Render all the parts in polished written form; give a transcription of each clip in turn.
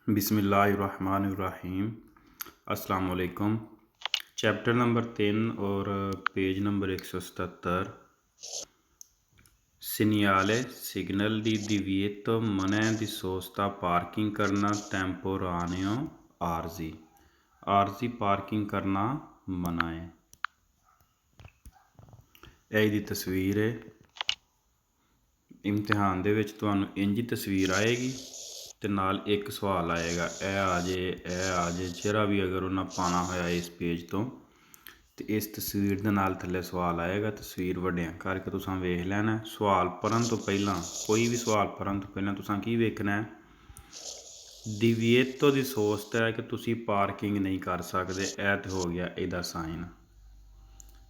बिस्मिल्लाहिर्रहमानिर्रहीम। अस्सलाम वालेकुम। चैप्टर नंबर 3 और पेज नंबर 177। सीनियाले सिग्नल दी divieto मने दी सोस्ता पार्किंग करना टेम्पोरानियो आरजी आरजी पार्किंग करना मना है। ਇਹ ਦੀ ਤਸਵੀਰ ਹੈ। ਇਮਤਿਹਾਨ ਦੇ ਵਿੱਚ ਤੁਹਾਨੂੰ ਇੰਜ ਤਸਵੀਰ ਆਏਗੀ ਤੇ ਨਾਲ ਇੱਕ ਸਵਾਲ ਆਏਗਾ, ਇਹ ਆ ਜੇ ਜਿਹੜਾ ਵੀ ਅਗਰ ਉਹਨਾਂ ਪਾਣਾ ਹੋਇਆ ਇਸ ਪੇਜ ਤੋਂ ਤੇ ਇਸ ਤਸਵੀਰ ਦੇ ਨਾਲ ਥੱਲੇ ਸਵਾਲ ਆਏਗਾ। ਤਸਵੀਰ ਵੱਡਿਆਂ ਕਰਕੇ ਤੁਸੀਂ ਵੇਖ ਲੈਣਾ। ਸਵਾਲ ਪੜ੍ਹਨ ਤੋਂ ਪਹਿਲਾਂ ਕੋਈ ਵੀ ਸਵਾਲ ਪੜ੍ਹਨ ਤੋਂ ਪਹਿਲਾਂ ਤੁਸੀਂ ਕੀ ਵੇਖਣਾ ਹੈ, divieto ਦੀ ਸੋਚ ਹੈ ਕਿ ਤੁਸੀਂ ਪਾਰਕਿੰਗ ਨਹੀਂ ਕਰ ਸਕਦੇ। ਇਹ ਤੇ ਹੋ ਗਿਆ ਇਹਦਾ ਸਾਈਨ।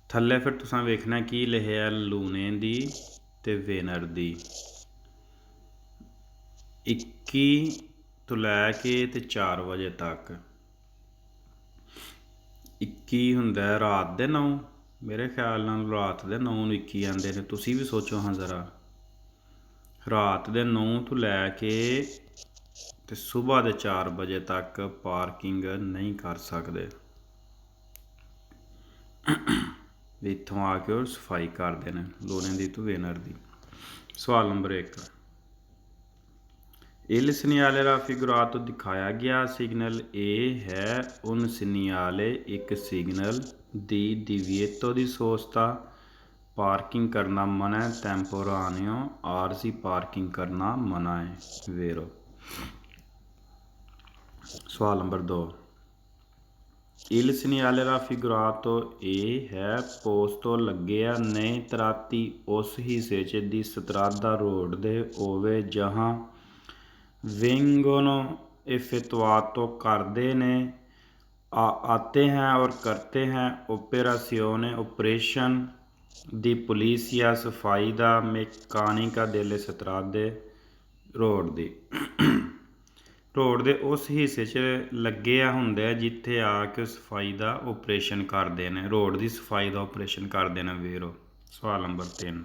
ਥੱਲੇ ਫਿਰ ਤੁਸੀਂ ਵੇਖਣਾ ਕੀ ਲਿਖਿਆ, ਲੂਨੇ ਦੀ ਤੇ ਵੇਨਰ ਦੀ 21 ਤੋਂ ਲੈ ਕੇ ਤੇ 4 ਵਜੇ ਤੱਕ। 21 ਹੁੰਦਾ ਰਾਤ ਦੇ 9, ਮੇਰੇ ਖਿਆਲ ਨਾਲ ਰਾਤ ਦੇ 9 ਨੂੰ 21 ਆਉਂਦੇ ਨੇ। ਤੁਸੀਂ ਵੀ ਸੋਚੋ ਹਾਂ ਜ਼ਰਾ, ਰਾਤ ਦੇ 9 ਤੋਂ ਲੈ ਕੇ ਤੇ ਸਵੇਰ ਦੇ 4 ਵਜੇ ਤੱਕ ਪਾਰਕਿੰਗ ਨਹੀਂ ਕਰ ਸਕਦੇ। ਇੱਥੋਂ ਆ ਕੇ ਉਹ ਸਫਾਈ ਕਰਦੇ ਨੇ ਲੋਨੇ ਦੀ ਤੋਂ ਵੇਨਰ ਦੀ। ਸਵਾਲ ਨੰਬਰ 1, Il segnale raffigurato ਦਿਖਾਇਆ ਗਿਆ ਸਿਗਨਲ A ਹੈ un segnale ਇੱਕ ਸਿਗਨਲ ਦੀ divieto ਦੀ ਸੋਚਤਾ ਪਾਰਕਿੰਗ ਕਰਨਾ ਮਨਾ ਹੈ temporaneo ਆਰਜ਼ੀ ਪਾਰਕਿੰਗ ਕਰਨਾ ਮਨਾ ਹੈ vero। ਸਵਾਲ number 2, Il segnale raffigurato A ਹੈ posto ਲੱਗਿਆ nei tratti ਉਸ ਹਿੱਸੇ 'ਚ ਦੀ strada ਰੋਡ ਦੇ ਹੋਵੇ ਜਹਾਂ vengono effettuato ਕਰਦੇ ਨੇ आते हैं और करते हैं operazione operation di polizia सफाई दा meccanica delle strade रोड ਦੀ ਰੋਡ ਦੇ ਉਸ ਹਿੱਸੇ 'ਚ ਲੱਗਿਆ ਹੁੰਦਾ ਜਿੱਥੇ ਆ ਕੇ ਸਫਾਈ ਦਾ ਓਪਰੇਸ਼ਨ ਕਰਦੇ ਨੇ, ਰੋਡ ਦੀ ਸਫਾਈ ਦਾ ਓਪਰੇਸ਼ਨ ਕਰਦੇ ਨੇ ਵੀਰੋ। ਸਵਾਲ ਨੰਬਰ 3,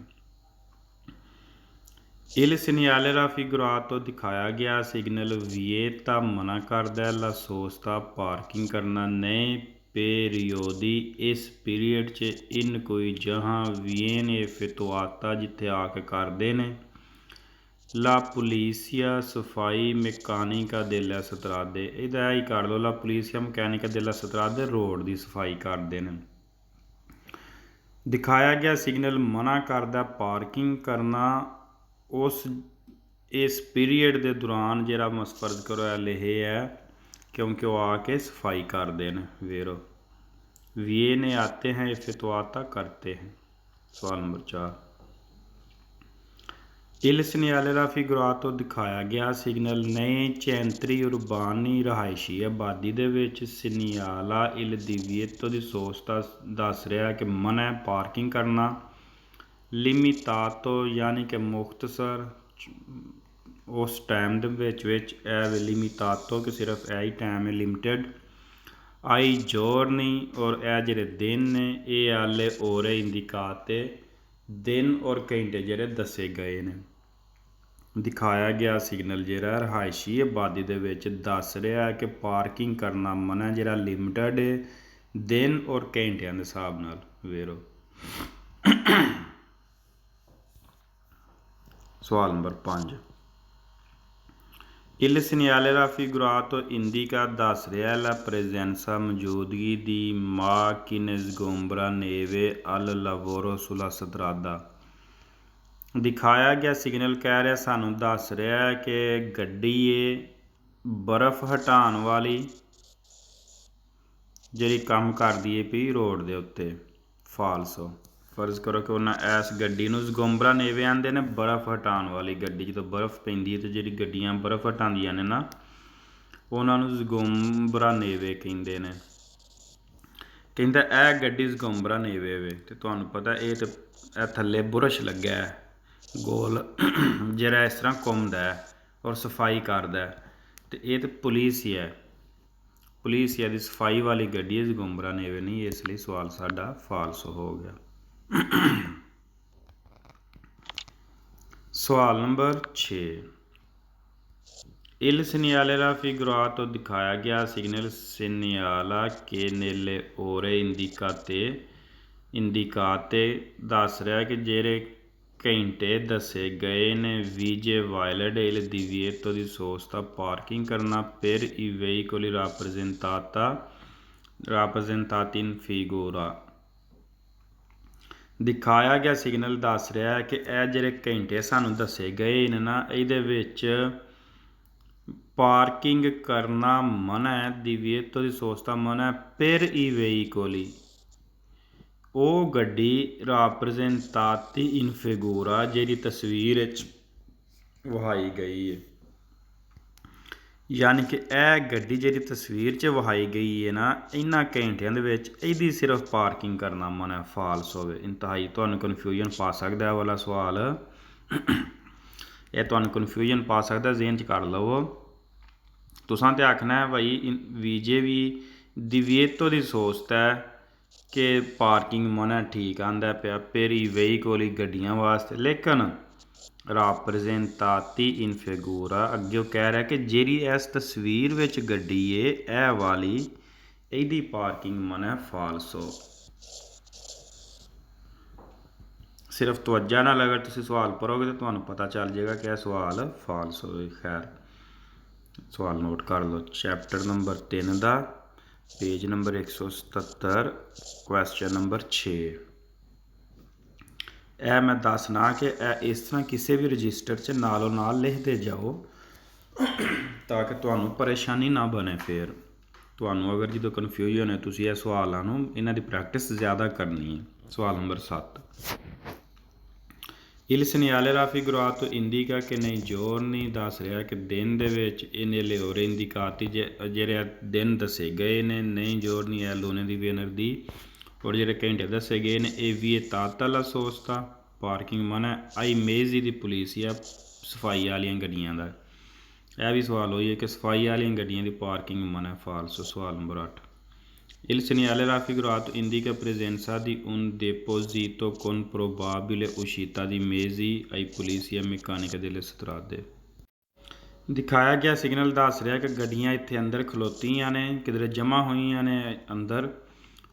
Il segnale raffigurato ਦਿਖਾਇਆ ਗਿਆ ਸਿਗਨਲ vieta ਮਨਾ ਕਰਦਾ la sosta ਪਾਰਕਿੰਗ ਕਰਨਾ nei periodi ਇਸ ਪੀਰੀਅਡ 'ਚ in ਕੋਈ ਜਹਾਂ viene effettuata ਜਿੱਥੇ ਆ ਕੇ ਕਰਦੇ ਨੇ La polizia ਸਫਾਈ meccanica delle strade। ਇਹਦਾ ਹੀ ਕਰ ਲਓ, La polizia meccanica delle strade road ਦੀ ਸਫਾਈ ਕਰਦੇ ਨੇ। ਦਿਖਾਇਆ ਗਿਆ ਸਿਗਨਲ ਮਨਾ ਕਰਦਾ ਪਾਰਕਿੰਗ ਕਰਨਾ ਉਸ ਇਸ ਪੀਰੀਅਡ ਦੇ ਦੌਰਾਨ ਜਿਹੜਾ ਮਸਫਰਜ਼ ਕਰਵਾਇਆ ਲਿਖੇ ਹੈ ਕਿਉਂਕਿ ਉਹ ਆ ਕੇ ਸਫਾਈ ਕਰਦੇ ਨੇ ਵੇਰੋ। ਵੀਏ ਨੇ ਆਤੇ ਹੈ ਇਫਤਵਾਤਾ ਕਰਤੇ ਹੈ। ਸਵਾਲ ਨੰਬਰ 4, Il segnale raffigurato ਦਿਖਾਇਆ ਗਿਆ ਸਿਗਨਲ ਨਏ ਚੈਂਤਰੀ ਉਰਬਾਨੀ ਰਹਾਇਸ਼ੀ ਆਬਾਦੀ ਦੇ ਵਿੱਚ ਸਿਨਿਆਲਾ ਇਲ divieto ਦੀ ਸੋਚਤਾ ਦੱਸ ਰਿਹਾ ਕਿ ਮਨਾ ਪਾਰਕਿੰਗ ਕਰਨਾ ਲਿਮਿਟਾਤੋ ਯਾਨੀ ਕਿ ਮੁਖਤਸਰ ਉਸ ਟਾਈਮ ਦੇ ਵਿੱਚ ਇਹ ਲਿਮਿਟਾਤੋ ਕਿ ਸਿਰਫ ਇਹ ਹੀ ਟਾਈਮ ਹੈ ਲਿਮਟਿਡ ਆਈ ਜੋਰਨੀ ਔਰ ਇਹ ਜਿਹੜੇ ਦਿਨ ਨੇ ਇਹ ਆਲੇ ਔਰੇ ਇੰਡੀਕਾਤੇ ਦਿਨ ਔਰ ਘੰਟੇ ਜਿਹੜੇ ਦੱਸੇ ਗਏ ਨੇ। ਦਿਖਾਇਆ ਗਿਆ ਸਿਗਨਲ ਜਿਹੜਾ ਰਹਾਇਸ਼ੀ ਆਬਾਦੀ ਦੇ ਵਿੱਚ ਦੱਸ ਰਿਹਾ ਕਿ ਪਾਰਕਿੰਗ ਕਰਨਾ ਮਨਾ ਜਿਹੜਾ ਲਿਮਟਿਡ ਹੈ ਦਿਨ ਔਰ ਘੰਟਿਆਂ ਦੇ ਹਿਸਾਬ ਨਾਲ ਵੇਰੋ। ਸਵਾਲ number 5, Il segnale raffigurato indica ਦੱਸ ਰਿਹਾ la presenza ਮੌਜੂਦਗੀ ਦੀ macchine sgombra neve al lavoro sulla strada। ਦਿਖਾਇਆ ਗਿਆ ਸਿਗਨਲ ਕਹਿ ਰਿਹਾ ਸਾਨੂੰ ਦੱਸ ਰਿਹਾ ਕਿ ਗੱਡੀ ਇਹ ਬਰਫ਼ ਹਟਾਉਣ ਵਾਲੀ ਜਿਹੜੀ ਕੰਮ ਕਰਦੀ ਹੈ ਵੀ ਰੋਡ ਦੇ ਉੱਤੇ। ਫਾਲਸੋ ਫਰਜ਼ ਕਰੋ ਕਿ ਉਹਨਾਂ ਇਸ ਗੱਡੀ ਨੂੰ ਜ਼ਗੋਂਬਰਾ ਨੇਵੇ ਆਉਂਦੇ ਨੇ, ਬਰਫ਼ ਹਟਾਉਣ ਵਾਲੀ ਗੱਡੀ। ਜਦੋਂ ਬਰਫ਼ ਪੈਂਦੀ ਹੈ ਅਤੇ ਜਿਹੜੀ ਗੱਡੀਆਂ ਬਰਫ਼ ਹਟਾਉਂਦੀਆਂ ਨੇ ਨਾ ਉਹਨਾਂ ਨੂੰ ਜ਼ਗੋਂਬਰਾ ਨੇਵੇ ਕਹਿੰਦੇ ਨੇ। ਕਹਿੰਦਾ ਇਹ ਗੱਡੀ ਜ਼ਗੋਂਬਰਾ ਨੇਵੇ ਵੇ ਅਤੇ ਤੁਹਾਨੂੰ ਪਤਾ ਇਹ ਤਾਂ ਇਹ ਥੱਲੇ ਬੁਰਸ਼ ਲੱਗਾ ਹੈ ਗੋਲ ਜਿਹੜਾ ਇਸ ਤਰ੍ਹਾਂ ਘੁੰਮਦਾ ਹੈ ਔਰ ਸਫਾਈ ਕਰਦਾ ਅਤੇ ਇਹ ਤਾਂ ਪੁਲਿਸ ਹੀ ਹੈ। ਪੁਲਿਸ ਦੀ ਸਫਾਈ ਵਾਲੀ ਗੱਡੀ ਹੈ, ਜ਼ਗੋਂਬਰਾ ਨੇਵੇ ਨਹੀਂ। ਇਸ ਲਈ ਸਵਾਲ ਸਾਡਾ ਫਾਲਸੋ ਹੋ ਗਿਆ। ਸਵਾਲ ਨੰਬਰ 6, Il segnale raffigurato ਦਿਖਾਇਆ ਗਿਆ signal segnala che nelle ore indicate ਦੱਸ ਰਿਹਾ ਕਿ ਜਿਹੜੇ ਘੰਟੇ ਦੱਸੇ ਗਏ ਨੇ vice valid il divieto di sosta parking ਕਰਨਾ per i veicoli rappresentati in figura। ਦਿਖਾਇਆ ਗਿਆ ਸਿਗਨਲ ਦੱਸ ਰਿਹਾ ਹੈ ਕਿ ਇਹ ਜਿਹੜੇ ਘੰਟੇ ਸਾਨੂੰ ਦੱਸੇ ਗਏ ਨੇ ਨਾ ਇਹਦੇ ਵਿੱਚ ਪਾਰਕਿੰਗ ਕਰਨਾ ਮਨਾ ਹੈ, divieto di sosta ਮਨਾ per i veicoli ਉਹ ਗੱਡੀ rappresentati in figura ਜਿਹੜੀ ਤਸਵੀਰ ਵਿੱਚ ਵਹਾਈ ਗਈ ਹੈ। ਯਾਨੀ ਕਿ ਇਹ ਗੱਡੀ ਜਿਹੜੀ ਤਸਵੀਰ 'ਚ ਵਹਾਈ ਗਈ ਹੈ ਨਾ ਇਹਨਾਂ ਘੰਟਿਆਂ ਦੇ ਵਿੱਚ ਇਹਦੀ ਸਿਰਫ ਪਾਰਕਿੰਗ ਕਰਨਾ ਮਨਾ ਫਾਲਸ ਹੋਵੇ। ਇੰਤਹਾਈ ਤੁਹਾਨੂੰ ਕਨਫਿਊਜ਼ਨ ਪਾ ਸਕਦਾ ਇਹ ਵਾਲਾ ਸਵਾਲ, ਇਹ ਤੁਹਾਨੂੰ ਕਨਫਿਊਜ਼ਨ ਪਾ ਸਕਦਾ, ਜ਼ੇਨ 'ਚ ਕਰ ਲਵੋ। ਤੁਸਾਂ ਤੇ ਆਖਣਾ ਹੈ ਭਾਈ ਵੀਜੇ ਵੀ divieto di sosta ਕਿ ਪਾਰਕਿੰਗ ਮਨਾ ਠੀਕ ਆਂਦਾ ਪਿਆ ਪੇਰੀ veicoli ਗੱਡੀਆਂ ਵਾਸਤੇ, ਲੇਕਿਨ rappresentati in figura ਅੱਗੇ ਉਹ ਕਹਿ ਰਿਹਾ ਕਿ ਜਿਹੜੀ ਇਸ ਤਸਵੀਰ ਵਿੱਚ ਗੱਡੀ ਏ ਇਹ ਵਾਲੀ ਇਹਦੀ ਪਾਰਕਿੰਗ ਮਨਾ ਫਾਲਸੋ। ਸਿਰਫ ਤਵੱਜਾ ਨਾਲ ਅਗਰ ਤੁਸੀਂ ਸਵਾਲ ਪੜ੍ਹੋਗੇ ਤਾਂ ਤੁਹਾਨੂੰ ਪਤਾ ਚੱਲ ਜਾਏਗਾ ਕਿ ਇਹ ਸਵਾਲ ਫਾਲਸ ਹੋਵੇ। ਖੈਰ ਸਵਾਲ ਨੋਟ ਕਰ ਲਓ। ਚੈਪਟਰ ਨੰਬਰ 3 ਦਾ पेज नंबर 177 क्वेश्चन नंबर 6। ਇਹ ਮੈਂ ਦੱਸਣਾ ਕਿ ਇਹ ਇਸ ਤਰ੍ਹਾਂ ਕਿਸੇ ਵੀ ਰਜਿਸਟਰ 'ਚ ਨਾਲੋਂ ਨਾਲ ਲਿਖਦੇ ਜਾਓ ਤਾਂ ਕਿ ਤੁਹਾਨੂੰ ਪਰੇਸ਼ਾਨੀ ਨਾ ਬਣੇ। ਫਿਰ ਤੁਹਾਨੂੰ ਅਗਰ ਜਦੋਂ ਕਨਫਿਊਜ਼ਨ ਹੈ ਤੁਸੀਂ ਇਹ ਸਵਾਲਾਂ ਨੂੰ ਇਹਨਾਂ ਦੀ ਪ੍ਰੈਕਟਿਸ ਜ਼ਿਆਦਾ ਕਰਨੀ ਹੈ। ਸਵਾਲ number 7 Il segnale raffigurato indica che nei giorni ਦੱਸ ਰਿਹਾ ਕਿ ਦਿਨ ਦੇ ਵਿੱਚ nelle ore indicati ਜਿਹੜੇ ਦਿਨ ਦੱਸੇ ਗਏ ਨੇ nei giorni è lunedì venerdì ਔਰ ਜਿਹੜੇ ਘੰਟੇ ਦੱਸੇ ਗਏ ਨੇ ਇਹ vietata la sosta ਪਾਰਕਿੰਗ ਮਨਾ ai mezzi di polizia ਸਫਾਈ ਵਾਲੀਆਂ ਗੱਡੀਆਂ ਦਾ। ਇਹ ਵੀ ਸਵਾਲ ਹੋਈ ਹੈ ਕਿ ਸਫਾਈ ਵਾਲੀਆਂ ਗੱਡੀਆਂ ਦੀ ਪਾਰਕਿੰਗ ਮਨਾ ਫਾਲਸੋ। ਸਵਾਲ number 8 Il segnale raffigurato indica presenza di un deposito con probabile uscita di mezzi ai polizia meccanica delle strade। ਦਿਖਾਇਆ ਗਿਆ ਸਿਗਨਲ ਦੱਸ ਰਿਹਾ ਕਿ ਗੱਡੀਆਂ ਇੱਥੇ ਅੰਦਰ ਖਲੋਤੀਆਂ ਨੇ, ਕਿਧਰੇ ਜਮ੍ਹਾਂ ਹੋਈਆਂ ਨੇ ਅੰਦਰ,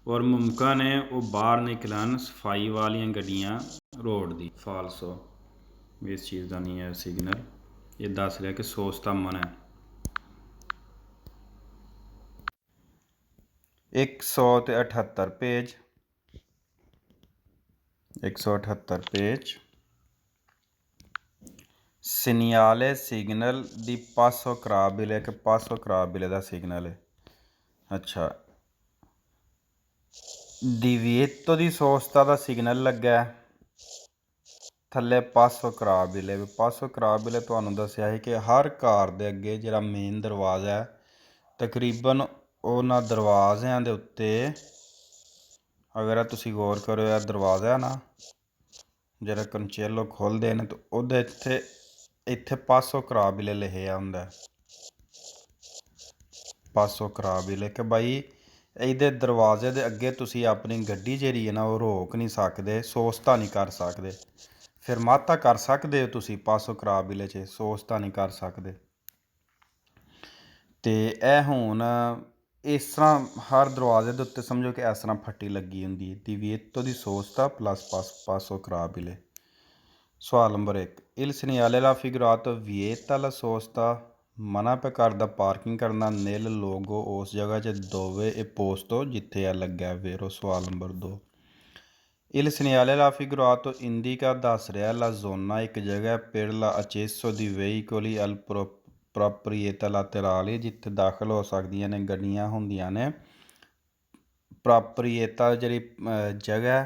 ਔਰ ਮੁਮਕਿਨ ਹੈ ਉਹ ਬਾਹਰ ਨਿਕਲਣ ਸਫਾਈ ਵਾਲੀਆਂ ਗੱਡੀਆਂ ਰੋਡ ਦੀ। ਫਾਲਸੋ ਇਸ ਚੀਜ਼ ਦਾ ਨਹੀਂ ਹੈ ਸਿਗਨਲ। ਇਹ ਦੱਸ ਰਿਹਾ ਕਿ ਸੋਚਤਾ ਮਨ ਹੈ। 178 page 178 page segnale signal di passo crabile ਕਿ passo crabile ਦਾ ਸਿਗਨਲ ਹੈ। ਅੱਛਾ divieto di sosta ਦਾ ਸਿਗਨਲ ਲੱਗਾ ਥੱਲੇ passo crabile। passo crabile ਤੁਹਾਨੂੰ ਦੱਸਿਆ ਹੈ ਕਿ ਹਰ ਕਾਰ ਦੇ ਅੱਗੇ ਜਿਹੜਾ ਮੇਨ ਦਰਵਾਜ਼ਾ ਹੈ ਤਕਰੀਬਨ ਉਹਨਾਂ ਦਰਵਾਜ਼ਿਆਂ ਦੇ ਉੱਤੇ ਅਗਰ ਤੁਸੀਂ ਗੌਰ ਕਰੋ ਇਹ ਦਰਵਾਜ਼ਾ ਹੈ ਨਾ ਜਿਹੜਾ ਕੰਚੇਲੋ ਖੋਲ੍ਹਦੇ ਨੇ ਤਾਂ ਉਹਦੇ ਇੱਥੇ ਪਾਸੋ ਕਰਾਬਿਲੇ ਲਿਖਿਆ ਹੁੰਦਾ। ਪਾਸੋ ਕਰਾਬਿਲੇ ਕਿ ਭਾਈ ਇਹਦੇ ਦਰਵਾਜ਼ੇ ਦੇ ਅੱਗੇ ਤੁਸੀਂ ਆਪਣੀ ਗੱਡੀ ਜਿਹੜੀ ਹੈ ਨਾ ਉਹ ਰੋਕ ਨਹੀਂ ਸਕਦੇ, ਸੋਸਤਾ ਨਹੀਂ ਕਰ ਸਕਦੇ। ਫਿਰ ਮਾਤਾ ਕਰ ਸਕਦੇ ਹੋ ਤੁਸੀਂ ਪਾਸੋ ਕਰਾਬਿਲੇ 'ਚ, ਸੋਸਤਾ ਨਹੀਂ ਕਰ ਸਕਦੇ। ਅਤੇ ਇਹ ਹੁਣ ਇਸ ਤਰ੍ਹਾਂ ਹਰ ਦਰਵਾਜ਼ੇ ਦੇ ਉੱਤੇ ਸਮਝੋ ਕਿ ਇਸ ਤਰ੍ਹਾਂ ਫੱਟੀ ਲੱਗੀ ਹੁੰਦੀ ਹੈ divieto di sosta plus passo crabile। ਸਵਾਲ number 1 Il segnale raffigurato vieta la sosta ਮਨਾ ਪੇ ਕਰਦਾ ਪਾਰਕਿੰਗ ਕਰਨਾ nel luogo ਉਸ ਜਗ੍ਹਾ 'ਚ dove è posto ਜਿੱਥੇ ਇਹ ਲੱਗਾ vero। ਸਵਾਲ number 2 Il segnale raffigurato indica ਦੱਸ ਰਿਹਾ la zona ਇੱਕ ਜਗ੍ਹਾ per l'accesso di veicoli al proprietà laterali ਜਿੱਥੇ ਦਾਖਲ ਹੋ ਸਕਦੀਆਂ ਨੇ ਗੱਡੀਆਂ ਹੁੰਦੀਆਂ ਨੇ। ਪ੍ਰੋਪਰੀਏਤਾ ਜਿਹੜੀ ਜਗ੍ਹਾ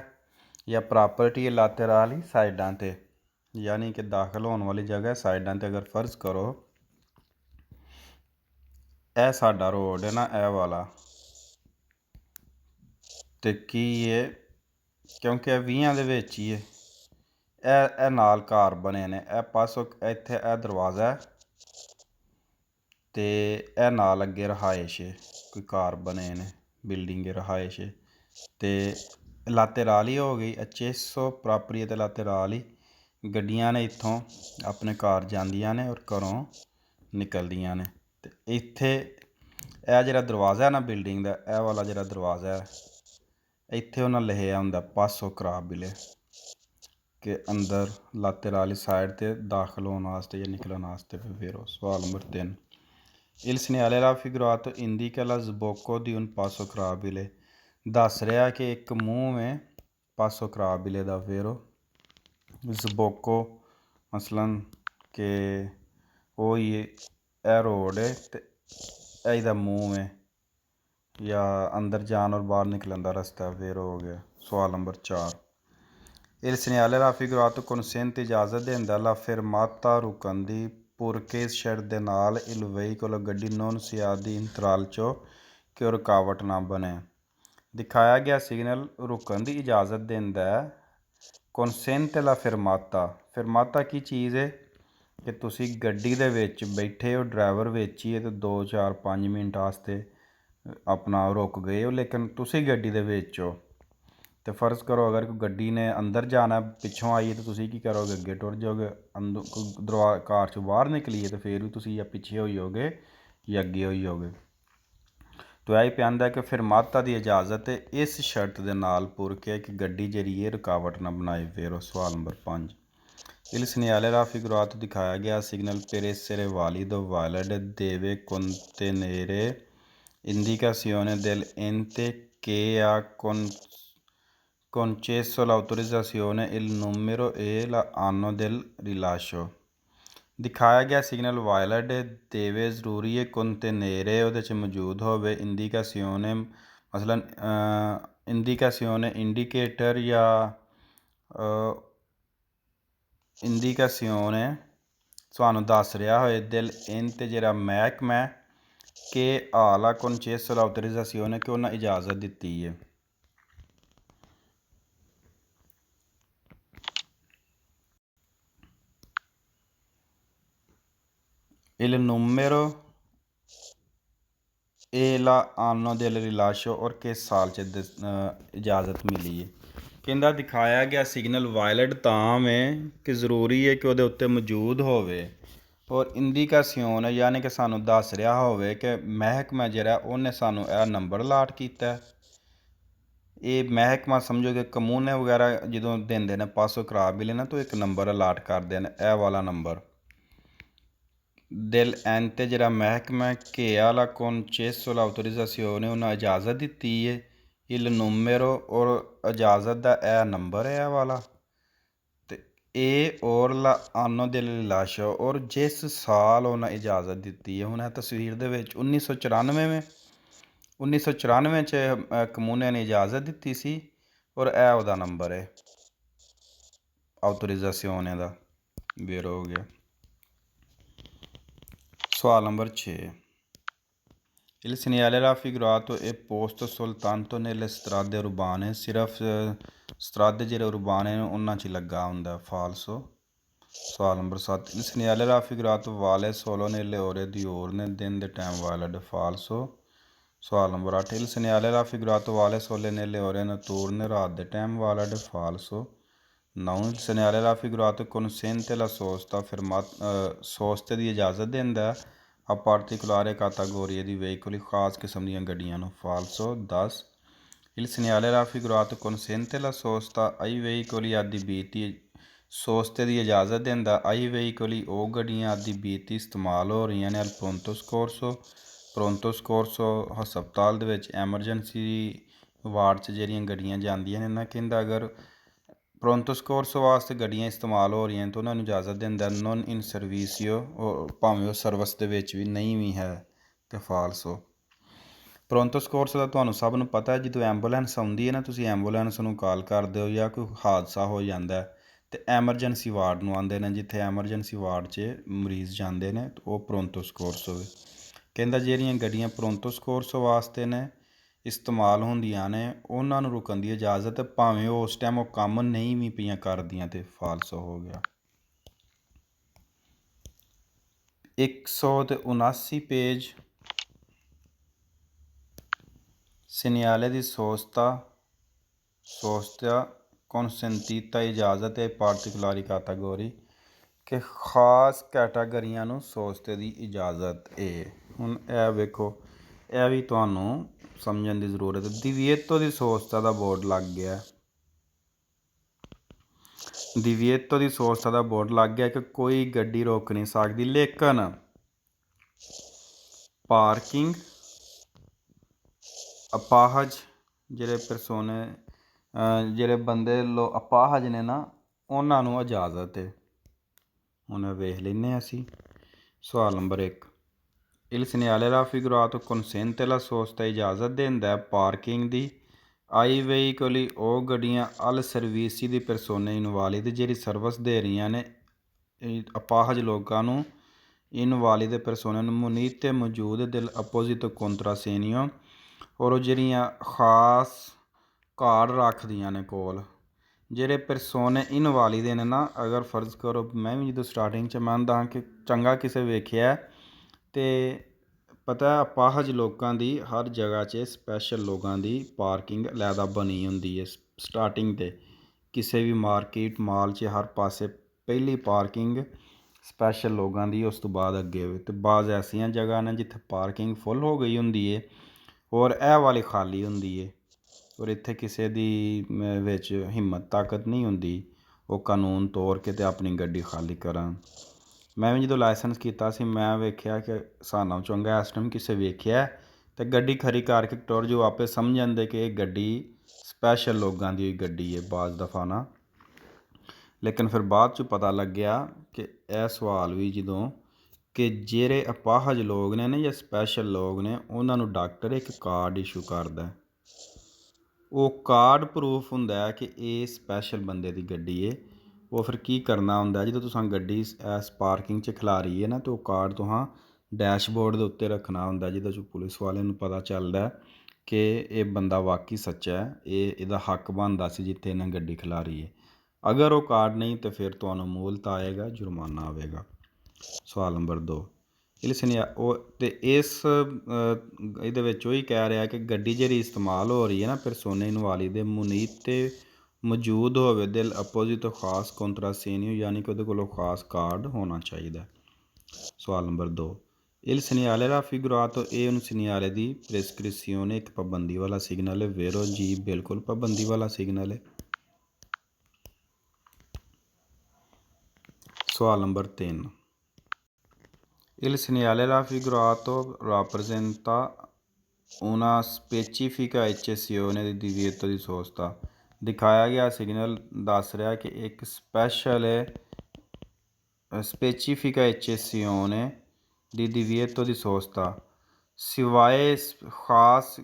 ਜਾਂ ਪ੍ਰਾਪਰਟੀ ਲਾਤੇਰਾਲੀ ਸਾਈਡਾਂ 'ਤੇ, ਯਾਨੀ ਕਿ ਦਾਖਲ ਹੋਣ ਵਾਲੀ ਜਗ੍ਹਾ ਸਾਈਡਾਂ 'ਤੇ। ਅਗਰ ਫਰਜ਼ ਕਰੋ ਇਹ ਸਾਡਾ ਰੋਡ ਹੈ ਨਾ ਇਹ ਵਾਲਾ, ਅਤੇ ਕੀ ਹੈ ਕਿਉਂਕਿ ਇਹ 20 ਦੇ ਵਿੱਚ ਹੀ ਹੈ, ਇਹ ਨਾਲ ਘਰ ਬਣੇ ਨੇ, ਇਹ ਪਾਸੋਂ ਇੱਥੇ ਇਹ ਦਰਵਾਜ਼ਾ ਅਤੇ ਇਹ ਨਾਲ ਅੱਗੇ ਰਹਾਇਸ਼ ਹੈ, ਕੋਈ ਘਰ ਬਣੇ ਨੇ ਬਿਲਡਿੰਗ ਰਹਾਇਸ਼ ਹੈ। ਅਤੇ ਲਾਤੇਰਾਲੀ ਹੋ ਗਈ accesso proprietà laterali ਗੱਡੀਆਂ ਨੇ ਇੱਥੋਂ ਆਪਣੇ ਘਰ ਜਾਂਦੀਆਂ ਨੇ ਔਰ ਘਰੋਂ ਨਿਕਲਦੀਆਂ ਨੇ। ਤੇ ਇੱਥੇ ਇਹ ਜਿਹੜਾ ਦਰਵਾਜ਼ਾ ਹੈ ਨਾ ਬਿਲਡਿੰਗ ਦਾ, ਇਹ ਵਾਲਾ ਜਿਹੜਾ ਦਰਵਾਜ਼ਾ ਹੈ, ਇੱਥੇ ਉਹਨਾਂ ਲਿਖਿਆ ਹੁੰਦਾ ਪਾਸੋ ਕਰਾਬਿਲੇ ਕਿ ਅੰਦਰ ਲਾਤੇਰਾਲੀ ਸਾਈਡ ਤੇ ਦਾਖਲ ਹੋਣ ਵਾਸਤੇ ਜਾਂ ਨਿਕਲਣ ਵਾਸਤੇ। ਫਿਰ ਸਵਾਲ number 3, Il segnale raffigurato indica la sbocco di un passo crabile। ਦੱਸ ਰਿਹਾ ਕਿ ਇੱਕ ਮੂੰਹ ਹੈ ਪਾਸੋ ਕਰਾਬਿਲੇ ਦਾ। ਫਿਰ ਸਬੋਕੋ ਮਸਲਨ ਕਿ ਉਹ ਹੀ ਇਹ ਰੋਡ ਹੈ ਤੇ ਇਹਦਾ ਮੂੰਹ ਹੈ ਜਾਂ ਅੰਦਰ ਜਾਣ ਔਰ ਬਾਹਰ ਨਿਕਲਣ ਦਾ ਰਸਤਾ। ਫਿਰ ਹੋ ਗਿਆ ਸਵਾਲ number 4, Il segnale raffigurato consente ਇਜਾਜ਼ਤ ਦਿੰਦਾ ਲਾ fermata ਰੁਕਣ ਦੀ ਪੁਰਕੇ ਇਸ ਸ਼ਰਤ ਦੇ ਨਾਲ il veicolo ਗੱਡੀ non sia di intralcio ਕਿ ਉਹ ਰੁਕਾਵਟ ਨਾ ਬਣੇ। ਦਿਖਾਇਆ ਗਿਆ ਸਿਗਨਲ ਰੁਕਣ ਦੀ ਇਜਾਜ਼ਤ ਦਿੰਦਾ ਹੈ। consente la fermata, fermata ਕੀ ਚੀਜ਼ ਹੈ ਕਿ ਤੁਸੀਂ ਗੱਡੀ ਦੇ ਵਿੱਚ ਬੈਠੇ ਹੋ, ਡਰਾਈਵਰ ਵਿੱਚ ਹੀ ਹੈ ਅਤੇ 2 4 5 ਮਿੰਟ ਵਾਸਤੇ ਆਪਣਾ ਰੁਕ ਗਏ ਹੋ, ਲੇਕਿਨ ਤੁਸੀਂ ਗੱਡੀ ਦੇ ਵਿੱਚ ਹੋ। ਤੇ ਫਰਜ਼ ਕਰੋ ਅਗਰ ਕੋਈ ਗੱਡੀ ਨੇ ਅੰਦਰ ਜਾਣਾ ਪਿੱਛੋਂ ਆਈਏ ਤਾਂ ਤੁਸੀਂ ਕੀ ਕਰੋਗੇ, ਅੱਗੇ ਟੁਰ ਜਾਓਗੇ। ਅੰਦਰ ਕਾਰ 'ਚੋਂ ਬਾਹਰ ਨਿਕਲੀਏ ਤਾਂ ਫਿਰ ਵੀ ਤੁਸੀਂ ਜਾਂ ਪਿੱਛੇ ਹੋਈ ਹੋਗੇ ਜਾਂ ਅੱਗੇ ਹੋਈ ਹੋਗੇ। ਤਾਂ ਇਹ ਪਿਆਂਦਾ ਕਿ ਫਿਰ ਮਾਤਾ ਦੀ ਇਜਾਜ਼ਤ ਹੈ ਇਸ ਸ਼ਰਤ ਦੇ ਨਾਲ ਪੁਰ ਕੇ ਕਿ ਗੱਡੀ ਜਿਹੜੀ ਹੈ ਰੁਕਾਵਟ ਨਾ ਬਣਾਏ। ਫਿਰ ਸਵਾਲ ਨੰਬਰ 5, Il segnale raffigurato ਦਿਖਾਇਆ ਗਿਆ signal per essere valido valid deve contenere indicazione dell'ente che ha concesso l'autorizzazione, il numero e l'anno del rilascio। ਦਿਖਾਇਆ ਗਿਆ ਸਿਗਨਲ ਵਾਇਲਡ ਦੇਵੇ ਜ਼ਰੂਰੀ ਹੈ ਕੰਟੇਨੇਰੇ ਉਹਦੇ 'ਚ ਮੌਜੂਦ ਹੋਵੇ ਇੰਡੀਕਾਸੀਓਨੇ ਮਸਲਨ ਇੰਡੀਕਾਸੀਓਨੇ ਇੰਡੀਕੇਟਰ ਜਾਂ ਇੰਡੀਕਾਸੀਓਨੇ ਤੁਹਾਨੂੰ ਦੱਸ ਰਿਹਾ ਹੋਏ ਦਿਲ ਇੰਤੇ ਜਿਹੜਾ ਮਹਿਕਮਾ ਕਿ ਆਲਾ ਕੰਚੇਸੋ l'autorizzazione ਕਿ ਉਹਨਾਂ ਇਜਾਜ਼ਤ ਦਿੱਤੀ ਹੈ। Il numero e l'anno del rilascio और किस साल च इजाज़त मिली है। ਕਹਿੰਦਾ ਦਿਖਾਇਆ ਗਿਆ ਸਿਗਨਲ ਵਾਇਲਡ ਤਾਂ ਹੈ ਕਿ ਜ਼ਰੂਰੀ ਹੈ ਕਿ ਉਹਦੇ ਉੱਤੇ ਮੌਜੂਦ ਹੋਵੇ ਔਰ ਇੰਡੀਕਾਸੀਓਨ ਯਾਨੀ ਕਿ ਸਾਨੂੰ ਦੱਸ ਰਿਹਾ ਹੋਵੇ ਕਿ ਮਹਿਕਮਾ ਜਿਹੜਾ ਉਹਨੇ ਸਾਨੂੰ ਇਹ ਨੰਬਰ ਅਲਾਟ ਕੀਤਾ। ਇਹ ਮਹਿਕਮਾ ਸਮਝੋ ਕਿ ਕਮੂਨੇ ਵਗੈਰਾ ਜਦੋਂ ਦਿੰਦੇ ਨੇ ਪਾਸੋ ਕਰਾਬਿਲੇ ਨਾ ਤਾਂ ਇੱਕ ਨੰਬਰ ਅਲਾਟ ਕਰਦੇ ਨੇ, ਇਹ ਵਾਲਾ ਨੰਬਰ ਦਿਲ ਐਂਤੇ ਜਿਹੜਾ ਮਹਿਕਮਾ ਕਿ ਵਾਲਾ ਕੰਚੇਸੋ l'autorizzazione ਉਹਨਾਂ ਇਜਾਜ਼ਤ ਦਿੱਤੀ ਹੈ। il numero ਔਰ ਇਜਾਜ਼ਤ ਦਾ ਇਹ ਨੰਬਰ ਹੈ ਇਹ ਵਾਲਾ ਤੇ ਇਹ ਔਰ l'anno del rilascio ਔਰ ਜਿਸ ਸਾਲ ਉਹਨਾਂ ਇਜਾਜ਼ਤ ਦਿੱਤੀ ਹੈ। ਹੁਣ ਇਹ ਤਸਵੀਰ ਦੇ ਵਿੱਚ 1994 'ਚ ਕਮੂਨੇ ਨੇ ਇਜਾਜ਼ਤ ਦਿੱਤੀ ਸੀ ਔਰ ਇਹ ਉਹਦਾ ਨੰਬਰ ਹੈ autorizzazione ਦਾ। ਫਿਰ ਹੋ ਗਿਆ ਸਵਾਲ number 6, Il segnale raffigurato è posto soltanto nelle strade urbane, ਸਿਰਫ ਸਟਰਾਦੇ ਜਿਹੜੇ ਉਰਬਾਨੇ ਨੇ ਉਹਨਾਂ 'ਚ ਲੱਗਾ ਹੁੰਦਾ ਫਾਲਸੋ। ਸਵਾਲ number 7, Il segnale raffigurato vale solo nelle ore diurne दिन ਦੇ ਟਾਈਮ valid ਫਾਲਸੋ। ਸਵਾਲ number 8, Il segnale raffigurato vale solo nelle ore notturne ਰਾਤ ਦੇ time valid ਫਾਲਸੋ। 9, Il segnale raffigurato consente la sosta ਸੋਸਤੇ ਦੀ ਇਜਾਜ਼ਤ ਦਿੰਦਾ ਆ ਪਾਰਟੀਕੂਲਾਰੇ ਕਾਟਾਗੋਰੀ ਦੀ ਵਹੀਕਲ ਖਾਸ ਕਿਸਮ ਦੀਆਂ ਗੱਡੀਆਂ ਨੂੰ ਫਾਲਸੋ। 10, Il segnale raffigurato consente la sosta ai veicoli adibiti ਸੋਸਤੇ ਦੀ ਇਜਾਜ਼ਤ ਦਿੰਦਾ ਆਈ ਵਹੀਕਲੀ ਉਹ ਗੱਡੀਆਂ adibiti ਇਸਤੇਮਾਲ ਹੋ ਰਹੀਆਂ ਨੇ ਪ੍ਰੋਂਤੋ ਸਕੋਰਸੋ ਹਸਪਤਾਲ ਦੇ ਵਿੱਚ ਐਮਰਜੈਂਸੀ ਵਾਰਡ 'ਚ ਜਿਹੜੀਆਂ ਗੱਡੀਆਂ ਜਾਂਦੀਆਂ ਨੇ ਨਾ ਕਹਿੰਦਾ ਅਗਰ ਪ੍ਰੋਂਤੋ ਸਕੋਰਸੋ ਵਾਸਤੇ ਗੱਡੀਆਂ ਇਸਤੇਮਾਲ ਹੋ ਰਹੀਆਂ ਤਾਂ ਉਹਨਾਂ ਨੂੰ ਇਜਾਜ਼ਤ ਦਿੰਦਾ ਨੋਨ ਇਨ ਸਰਵਿਸਿਓ ਭਾਵੇਂ ਉਹ ਸਰਵਿਸ ਦੇ ਵਿੱਚ ਵੀ ਨਹੀਂ ਵੀ ਹੈ ਤੇ ਫਾਲਸੋ। ਪ੍ਰੋਂਤੋ ਸਕੋਰਸੋ ਦਾ ਤੁਹਾਨੂੰ ਸਭ ਨੂੰ ਪਤਾ ਹੈ ਜਦੋਂ ਐਂਬੂਲੈਂਸ ਆਉਂਦੀ ਹੈ ਨਾ ਤੁਸੀਂ ਐਂਬੂਲੈਂਸ ਨੂੰ ਕਾਲ ਕਰਦੇ ਹੋ ਜਾਂ ਕੋਈ ਹਾਦਸਾ ਹੋ ਜਾਂਦਾ ਤੇ ਐਮਰਜੈਂਸੀ ਵਾਰਡ ਨੂੰ ਆਉਂਦੇ ਨੇ ਜਿੱਥੇ ਐਮਰਜੈਂਸੀ ਵਾਰਡ 'ਚ ਮਰੀਜ਼ ਜਾਂਦੇ ਨੇ ਉਹ ਪ੍ਰੋਂਤੋ ਸਕੋਰਸੋ ਹੋਵੇ। ਕਹਿੰਦਾ ਜਿਹੜੀਆਂ ਗੱਡੀਆਂ ਪ੍ਰੋਂਤੋ ਸਕੋਰਸੋ ਵਾਸਤੇ ਨੇ ਇਸਤੇਮਾਲ ਹੁੰਦੀਆਂ ਨੇ ਉਹਨਾਂ ਨੂੰ ਰੁਕਣ ਦੀ ਇਜਾਜ਼ਤ ਭਾਵੇਂ ਉਹ ਉਸ ਟਾਈਮ ਉਹ ਕੰਮ ਨਹੀਂ ਵੀ ਪਈਆਂ ਕਰਦੀਆਂ ਤੇ ਫਾਲਸੋ ਹੋ ਗਿਆ। 179 page segnale di sosta consentita ਇਜਾਜ਼ਤ ਹੈ ਪਾਰਟੀਕੂਲਾਰੀ ਕਾਟਾਗੋਰੀ ਕਿ ਖਾਸ ਕੈਟਾਗਰੀਆਂ ਨੂੰ ਸੋਸਤੇ ਦੀ ਇਜਾਜ਼ਤ ਹੈ। ਹੁਣ ਇਹ ਵੇਖੋ, ਇਹ ਵੀ ਤੁਹਾਨੂੰ ਸਮਝਣ ਦੀ ਜ਼ਰੂਰਤ ਹੈ। ਦਿਵੀਏਤੋ ਦੀ ਸੋਸਤਾ ਦਾ ਬੋਰਡ ਲੱਗ ਗਿਆ, ਦਿਵੀਏਤੋ ਦੀ ਸੋਸਤਾ ਦਾ ਬੋਰਡ ਲੱਗ ਗਿਆ ਕਿ ਕੋਈ ਗੱਡੀ ਰੋਕ ਨਹੀਂ ਸਕਦੀ, ਲੇਕਿਨ ਪਾਰਕਿੰਗ ਅਪਾਹਜ ਜਿਹੜੇ ਪਰਸੋਨੇ ਜਿਹੜੇ ਬੰਦੇ ਅਪਾਹਜ ਨੇ ਨਾ, ਉਹਨਾਂ ਨੂੰ ਇਜਾਜ਼ਤ ਹੈ। ਹੁਣ ਵੇਖ ਲੈਂਦੇ ਹਾਂ ਅਸੀਂ। ਸਵਾਲ number 1, Il segnale raffigurato consente la sosta ਇਜਾਜ਼ਤ ਦਿੰਦਾ ਪਾਰਕਿੰਗ ਦੀ ਆਈ ਵਹੀਕਲੀ ਉਹ ਗੱਡੀਆਂ ਅਲ ਸਰਵਿਸੀ ਦੀ ਪਰਸੋਨੇ ਇਨਵਾਲਿਦ ਜਿਹੜੀ ਸਰਵਿਸ ਦੇ ਰਹੀਆਂ ਨੇ ਅਪਾਹਜ ਲੋਕਾਂ ਨੂੰ, ਇਨਵਾਲਿਦ ਪਰਸੋਨੇ ਨੂੰ ਮੁਨੀਤੇ ਮੌਜੂਦ ਦਿਲ ਅਪੋਜ਼ਿਟ ਕੰਟਰਾਸੇਨੀਓ, ਔਰ ਉਹ ਜਿਹੜੀਆਂ ਖਾਸ ਕਾਰਡ ਰੱਖਦੀਆਂ ਨੇ ਕੋਲ ਜਿਹੜੇ ਪਰਸੋਨੇ ਇਨਵਾਲਿਦ ਨੇ ਨਾ। ਅਗਰ ਫਰਜ਼ ਕਰੋ ਮੈਂ ਵੀ ਜਦੋਂ ਸਟਾਰਟਿੰਗ 'ਚ ਮੰਨਦਾ ਕਿ ਚੰਗਾ ਕਿਸੇ ਵੇਖਿਆ ਤੇ ਪਤਾ ਅਪਾਹਜ ਲੋਕਾਂ ਦੀ ਹਰ ਜਗ੍ਹਾ 'ਚ ਸਪੈਸ਼ਲ ਲੋਕਾਂ ਦੀ ਪਾਰਕਿੰਗ ਅਲੱਗਾ ਬਣੀ ਹੁੰਦੀ ਹੈ। ਸਟਾਰਟਿੰਗ 'ਤੇ ਕਿਸੇ ਵੀ ਮਾਰਕੀਟ ਮਾਲ 'ਚ ਹਰ ਪਾਸੇ ਪਹਿਲੀ ਪਾਰਕਿੰਗ ਸਪੈਸ਼ਲ ਲੋਕਾਂ ਦੀ, ਉਸ ਤੋਂ ਬਾਅਦ ਅੱਗੇ ਹੋਵੇ। ਅਤੇ ਬਾਜ਼ ਐਸੀਆਂ ਜਗ੍ਹਾ ਨੇ ਜਿੱਥੇ ਪਾਰਕਿੰਗ ਫੁੱਲ ਹੋ ਗਈ ਹੁੰਦੀ ਹੈ ਔਰ ਇਹ ਵਾਲੀ ਖਾਲੀ ਹੁੰਦੀ ਹੈ, ਔਰ ਇੱਥੇ ਕਿਸੇ ਦੀ ਵਿੱਚ ਹਿੰਮਤ ਤਾਕਤ ਨਹੀਂ ਹੁੰਦੀ ਉਹ ਕਾਨੂੰਨ ਤੋੜ ਕੇ ਅਤੇ ਆਪਣੀ ਗੱਡੀ ਖਾਲੀ ਕਰਨ। ਮੈਂ ਵੀ ਜਦੋਂ ਲਾਇਸੈਂਸ ਕੀਤਾ ਸੀ ਮੈਂ ਵੇਖਿਆ ਕਿ ਸਾਨੂੰ ਚੰਗਾ ਇਸ ਟਾਈਮ ਕਿਸੇ ਵੇਖਿਆ ਅਤੇ ਗੱਡੀ ਖੜੀ ਕਰਕੇ ਟੁਰ ਜੋ ਆਪੇ ਸਮਝ ਜਾਂਦੇ ਕਿ ਇਹ ਗੱਡੀ ਸਪੈਸ਼ਲ ਲੋਕਾਂ ਦੀ ਗੱਡੀ ਹੈ ਬਾਜ਼ ਦਫਾ ਨਾ। ਲੇਕਿਨ ਫਿਰ ਬਾਅਦ 'ਚ ਪਤਾ ਲੱਗਿਆ ਕਿ ਇਹ ਸਵਾਲ ਵੀ ਜਦੋਂ ਕਿ ਜਿਹੜੇ ਅਪਾਹਜ ਲੋਕ ਨੇ ਜਾਂ ਸਪੈਸ਼ਲ ਲੋਕ ਨੇ ਉਹਨਾਂ ਨੂੰ ਡਾਕਟਰ ਇੱਕ ਕਾਰਡ ਇਸ਼ੂ ਕਰਦਾ, ਉਹ ਕਾਰਡ ਪ੍ਰੂਫ ਹੁੰਦਾ ਹੈ ਕਿ ਇਹ ਸਪੈਸ਼ਲ ਬੰਦੇ ਦੀ ਗੱਡੀ ਹੈ। ਉਹ ਫਿਰ ਕੀ ਕਰਨਾ ਹੁੰਦਾ, ਜਦੋਂ ਤੁਸੀਂ ਗੱਡੀ ਇਸ ਪਾਰਕਿੰਗ 'ਚ ਖਿਲਾਰੀ ਹੈ ਨਾ ਤਾਂ ਉਹ ਕਾਰਡ ਤੁਹਾਂ ਡੈਸ਼ਬੋਰਡ ਦੇ ਉੱਤੇ ਰੱਖਣਾ ਹੁੰਦਾ, ਜਿਹਦੇ 'ਚ ਪੁਲਿਸ ਵਾਲਿਆਂ ਨੂੰ ਪਤਾ ਚੱਲਦਾ ਕਿ ਇਹ ਬੰਦਾ ਵਾਕਈ ਸੱਚਾ ਹੈ, ਇਹਦਾ ਹੱਕ ਬਣਦਾ ਸੀ ਜਿੱਥੇ ਇਹਨਾਂ ਗੱਡੀ ਖਿਲਾਰੀ ਹੈ। ਅਗਰ ਉਹ ਕਾਰਡ ਨਹੀਂ ਤਾਂ ਫਿਰ ਤੁਹਾਨੂੰ ਮੂਲਤ ਆਏਗਾ, ਜੁਰਮਾਨਾ ਆਵੇਗਾ। ਸਵਾਲ ਨੰਬਰ 2, ਉਹ ਅਤੇ ਇਸ ਇਹਦੇ ਵਿੱਚ ਉਹੀ ਕਹਿ ਰਿਹਾ ਕਿ ਗੱਡੀ ਜਿਹੜੀ ਇਸਤੇਮਾਲ ਹੋ ਰਹੀ ਹੈ ਨਾ ਪਰਸੋਨੇ ਇਨਵਾਲਿਦ ਦੇ ਮੁਨੀਤ 'ਤੇ ਮੌਜੂਦ ਹੋਵੇ ਦਿਲ ਅਪੋਜ਼ਿਟ ਖਾਸ ਕੰਟਰਾਸੇਨੀਓ, ਯਾਨੀ ਕਿ ਉਹਦੇ ਕੋਲੋਂ ਖਾਸ ਕਾਰਡ ਹੋਣਾ ਚਾਹੀਦਾ। ਸਵਾਲ ਨੰਬਰ 2, Il segnale raffigurato ਇਹ un segnale di prescrizione ਇੱਕ ਪਾਬੰਦੀ ਵਾਲਾ ਸਿਗਨਲ ਹੈ। ਵੇਰੋ ਜੀ ਬਿਲਕੁਲ ਪਾਬੰਦੀ ਵਾਲਾ ਸਿਗਨਲ ਹੈ। ਸਵਾਲ number 3, Il segnale raffigurato rappresenta una specifica eccezione di divieto di sosta, ਦਿਖਾਇਆ ਗਿਆ ਸਿਗਨਲ ਦੱਸ ਰਿਹਾ ਕਿ ਇੱਕ ਸਪੈਸ਼ਲ ਸਪੈਸੀਫਿਕਾ eccezione di divieto di sosta, ਸਿਵਾਏ ਖਾਸ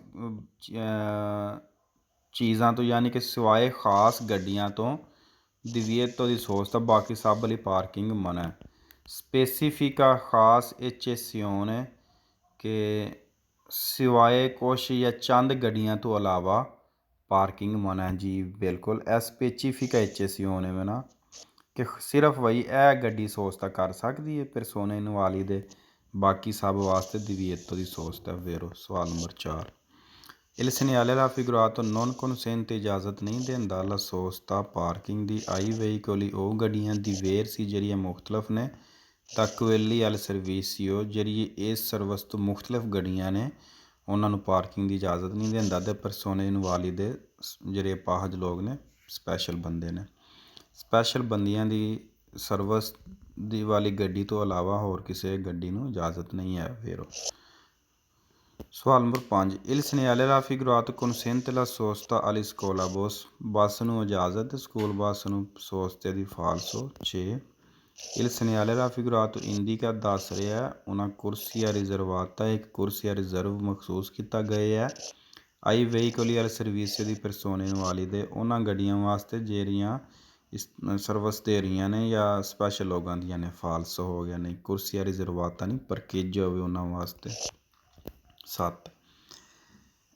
ਚੀਜ਼ਾਂ ਤੋਂ, ਯਾਨੀ ਕਿ ਸਿਵਾਏ ਖਾਸ ਗੱਡੀਆਂ ਤੋਂ divieto di sosta ਬਾਕੀ ਸਭ ਲਈ ਪਾਰਕਿੰਗ ਮਨ੍ਹਾ ਹੈ। ਸਪੈਸੀਫਿਕਾ ਖਾਸ eccezione ਕਿ ਸਿਵਾਏ ਕੁਛ ਜਾਂ ਚੰਦ ਗੱਡੀਆਂ ਤੋਂ ਇਲਾਵਾ ਪਾਰਕਿੰਗ ਮਨ੍ਹਾ ਹੈ। ਜੀ ਬਿਲਕੁਲ ਇਹ ਸਪੈਸੀਫਿਕਾ eccezione ਹੈ ਨਾ ਕਿ ਸਿਰਫ ਵਹੀ ਇਹ ਗੱਡੀ ਸੋਸਤਾ ਕਰ ਸਕਦੀ ਹੈ ਪਰਸੋਨੇ ਇਨਵਾਲਿਦ ਦੇ, ਬਾਕੀ ਸਭ ਵਾਸਤੇ divieto ਦੀ ਸੋਸਤਾ ਵੇਰੋ। ਸਵਾਲ number 4, Il segnale raffigurato non consente ਇਜਾਜ਼ਤ ਨਹੀਂ ਦਿੰਦਾ ਲਾ ਸੋਸਤਾ ਪਾਰਕਿੰਗ ਦੀ ਆਈ ਵਹੀਕਲੀ ਉਹ ਗੱਡੀਆਂ ਦੀ ਵੇਰ ਸੀ ਜਿਹੜੀਆਂ ਮੁਖਤਲਿਫ ਨੇ ਤਕਵੇਲੀ ਅਲ ਸਰਵਿਸਿਓ ਜਿਹੜੀ ਇਸ ਸਰਵਿਸ ਤੋਂ ਮੁਖਤਲਿਫ ਗੱਡੀਆਂ ਨੇ ਉਹਨਾਂ ਨੂੰ ਪਾਰਕਿੰਗ ਦੀ ਇਜਾਜ਼ਤ ਨਹੀਂ ਦਿੰਦਾ। ਅਤੇ ਪਰਸੋਨੇ ਇਨਵਾਲਿਦ ਦੇ ਜਿਹੜੇ ਅਪਾਹਜ ਲੋਕ ਨੇ ਸਪੈਸ਼ਲ ਬੰਦੇ ਨੇ, ਸਪੈਸ਼ਲ ਬੰਦਿਆਂ ਦੀ ਸਰਵਿਸ ਦੀ ਵਾਲੀ ਗੱਡੀ ਤੋਂ ਇਲਾਵਾ ਹੋਰ ਕਿਸੇ ਗੱਡੀ ਨੂੰ ਇਜਾਜ਼ਤ ਨਹੀਂ ਹੈ ਵੇਰੋ। ਸਵਾਲ number 5, Il segnale raffigurato consente la sosta alla scuola bus, ਬੱਸ ਨੂੰ ਇਜਾਜ਼ਤ ਸਕੂਲ ਬੱਸ ਨੂੰ ਸੋਸਤੇ ਦੀ ਫਾਲਸੋ। 6, Il segnale raffigurato indica ਦੱਸ ਰਿਹਾ ਉਹਨਾਂ ਕੁਰਸੀਆਂ ਰਿਜ਼ਰਵਾਤਾ ਇੱਕ ਕੁਰਸੀਆਂ ਰਿਜ਼ਰਵ ਮਖਸੂਸ ਕੀਤਾ ਗਏ ਹੈ ਆਈ ਵਹੀਕਲੀ ਅਲ ਸਰਵਿਸ ਦੀ ਪਰਸੋਨੇ ਇਨਵਾਲਿਦ ਦੇ ਉਹਨਾਂ ਗੱਡੀਆਂ ਵਾਸਤੇ ਜਿਹੜੀਆਂ ਸਰਵਿਸ ਦੇ ਰਹੀਆਂ ਨੇ ਜਾਂ ਸਪੈਸ਼ਲ ਲੋਕਾਂ ਦੀਆਂ ਨੇ। ਫਾਲਸ ਹੋ ਗਿਆ, ਨਹੀਂ ਕੁਰਸੀਆਂ ਰਿਜ਼ਰਵਾਤਾ ਨਹੀਂ ਪਰਕੇਜ ਹੋਵੇ ਉਹਨਾਂ ਵਾਸਤੇ। 7,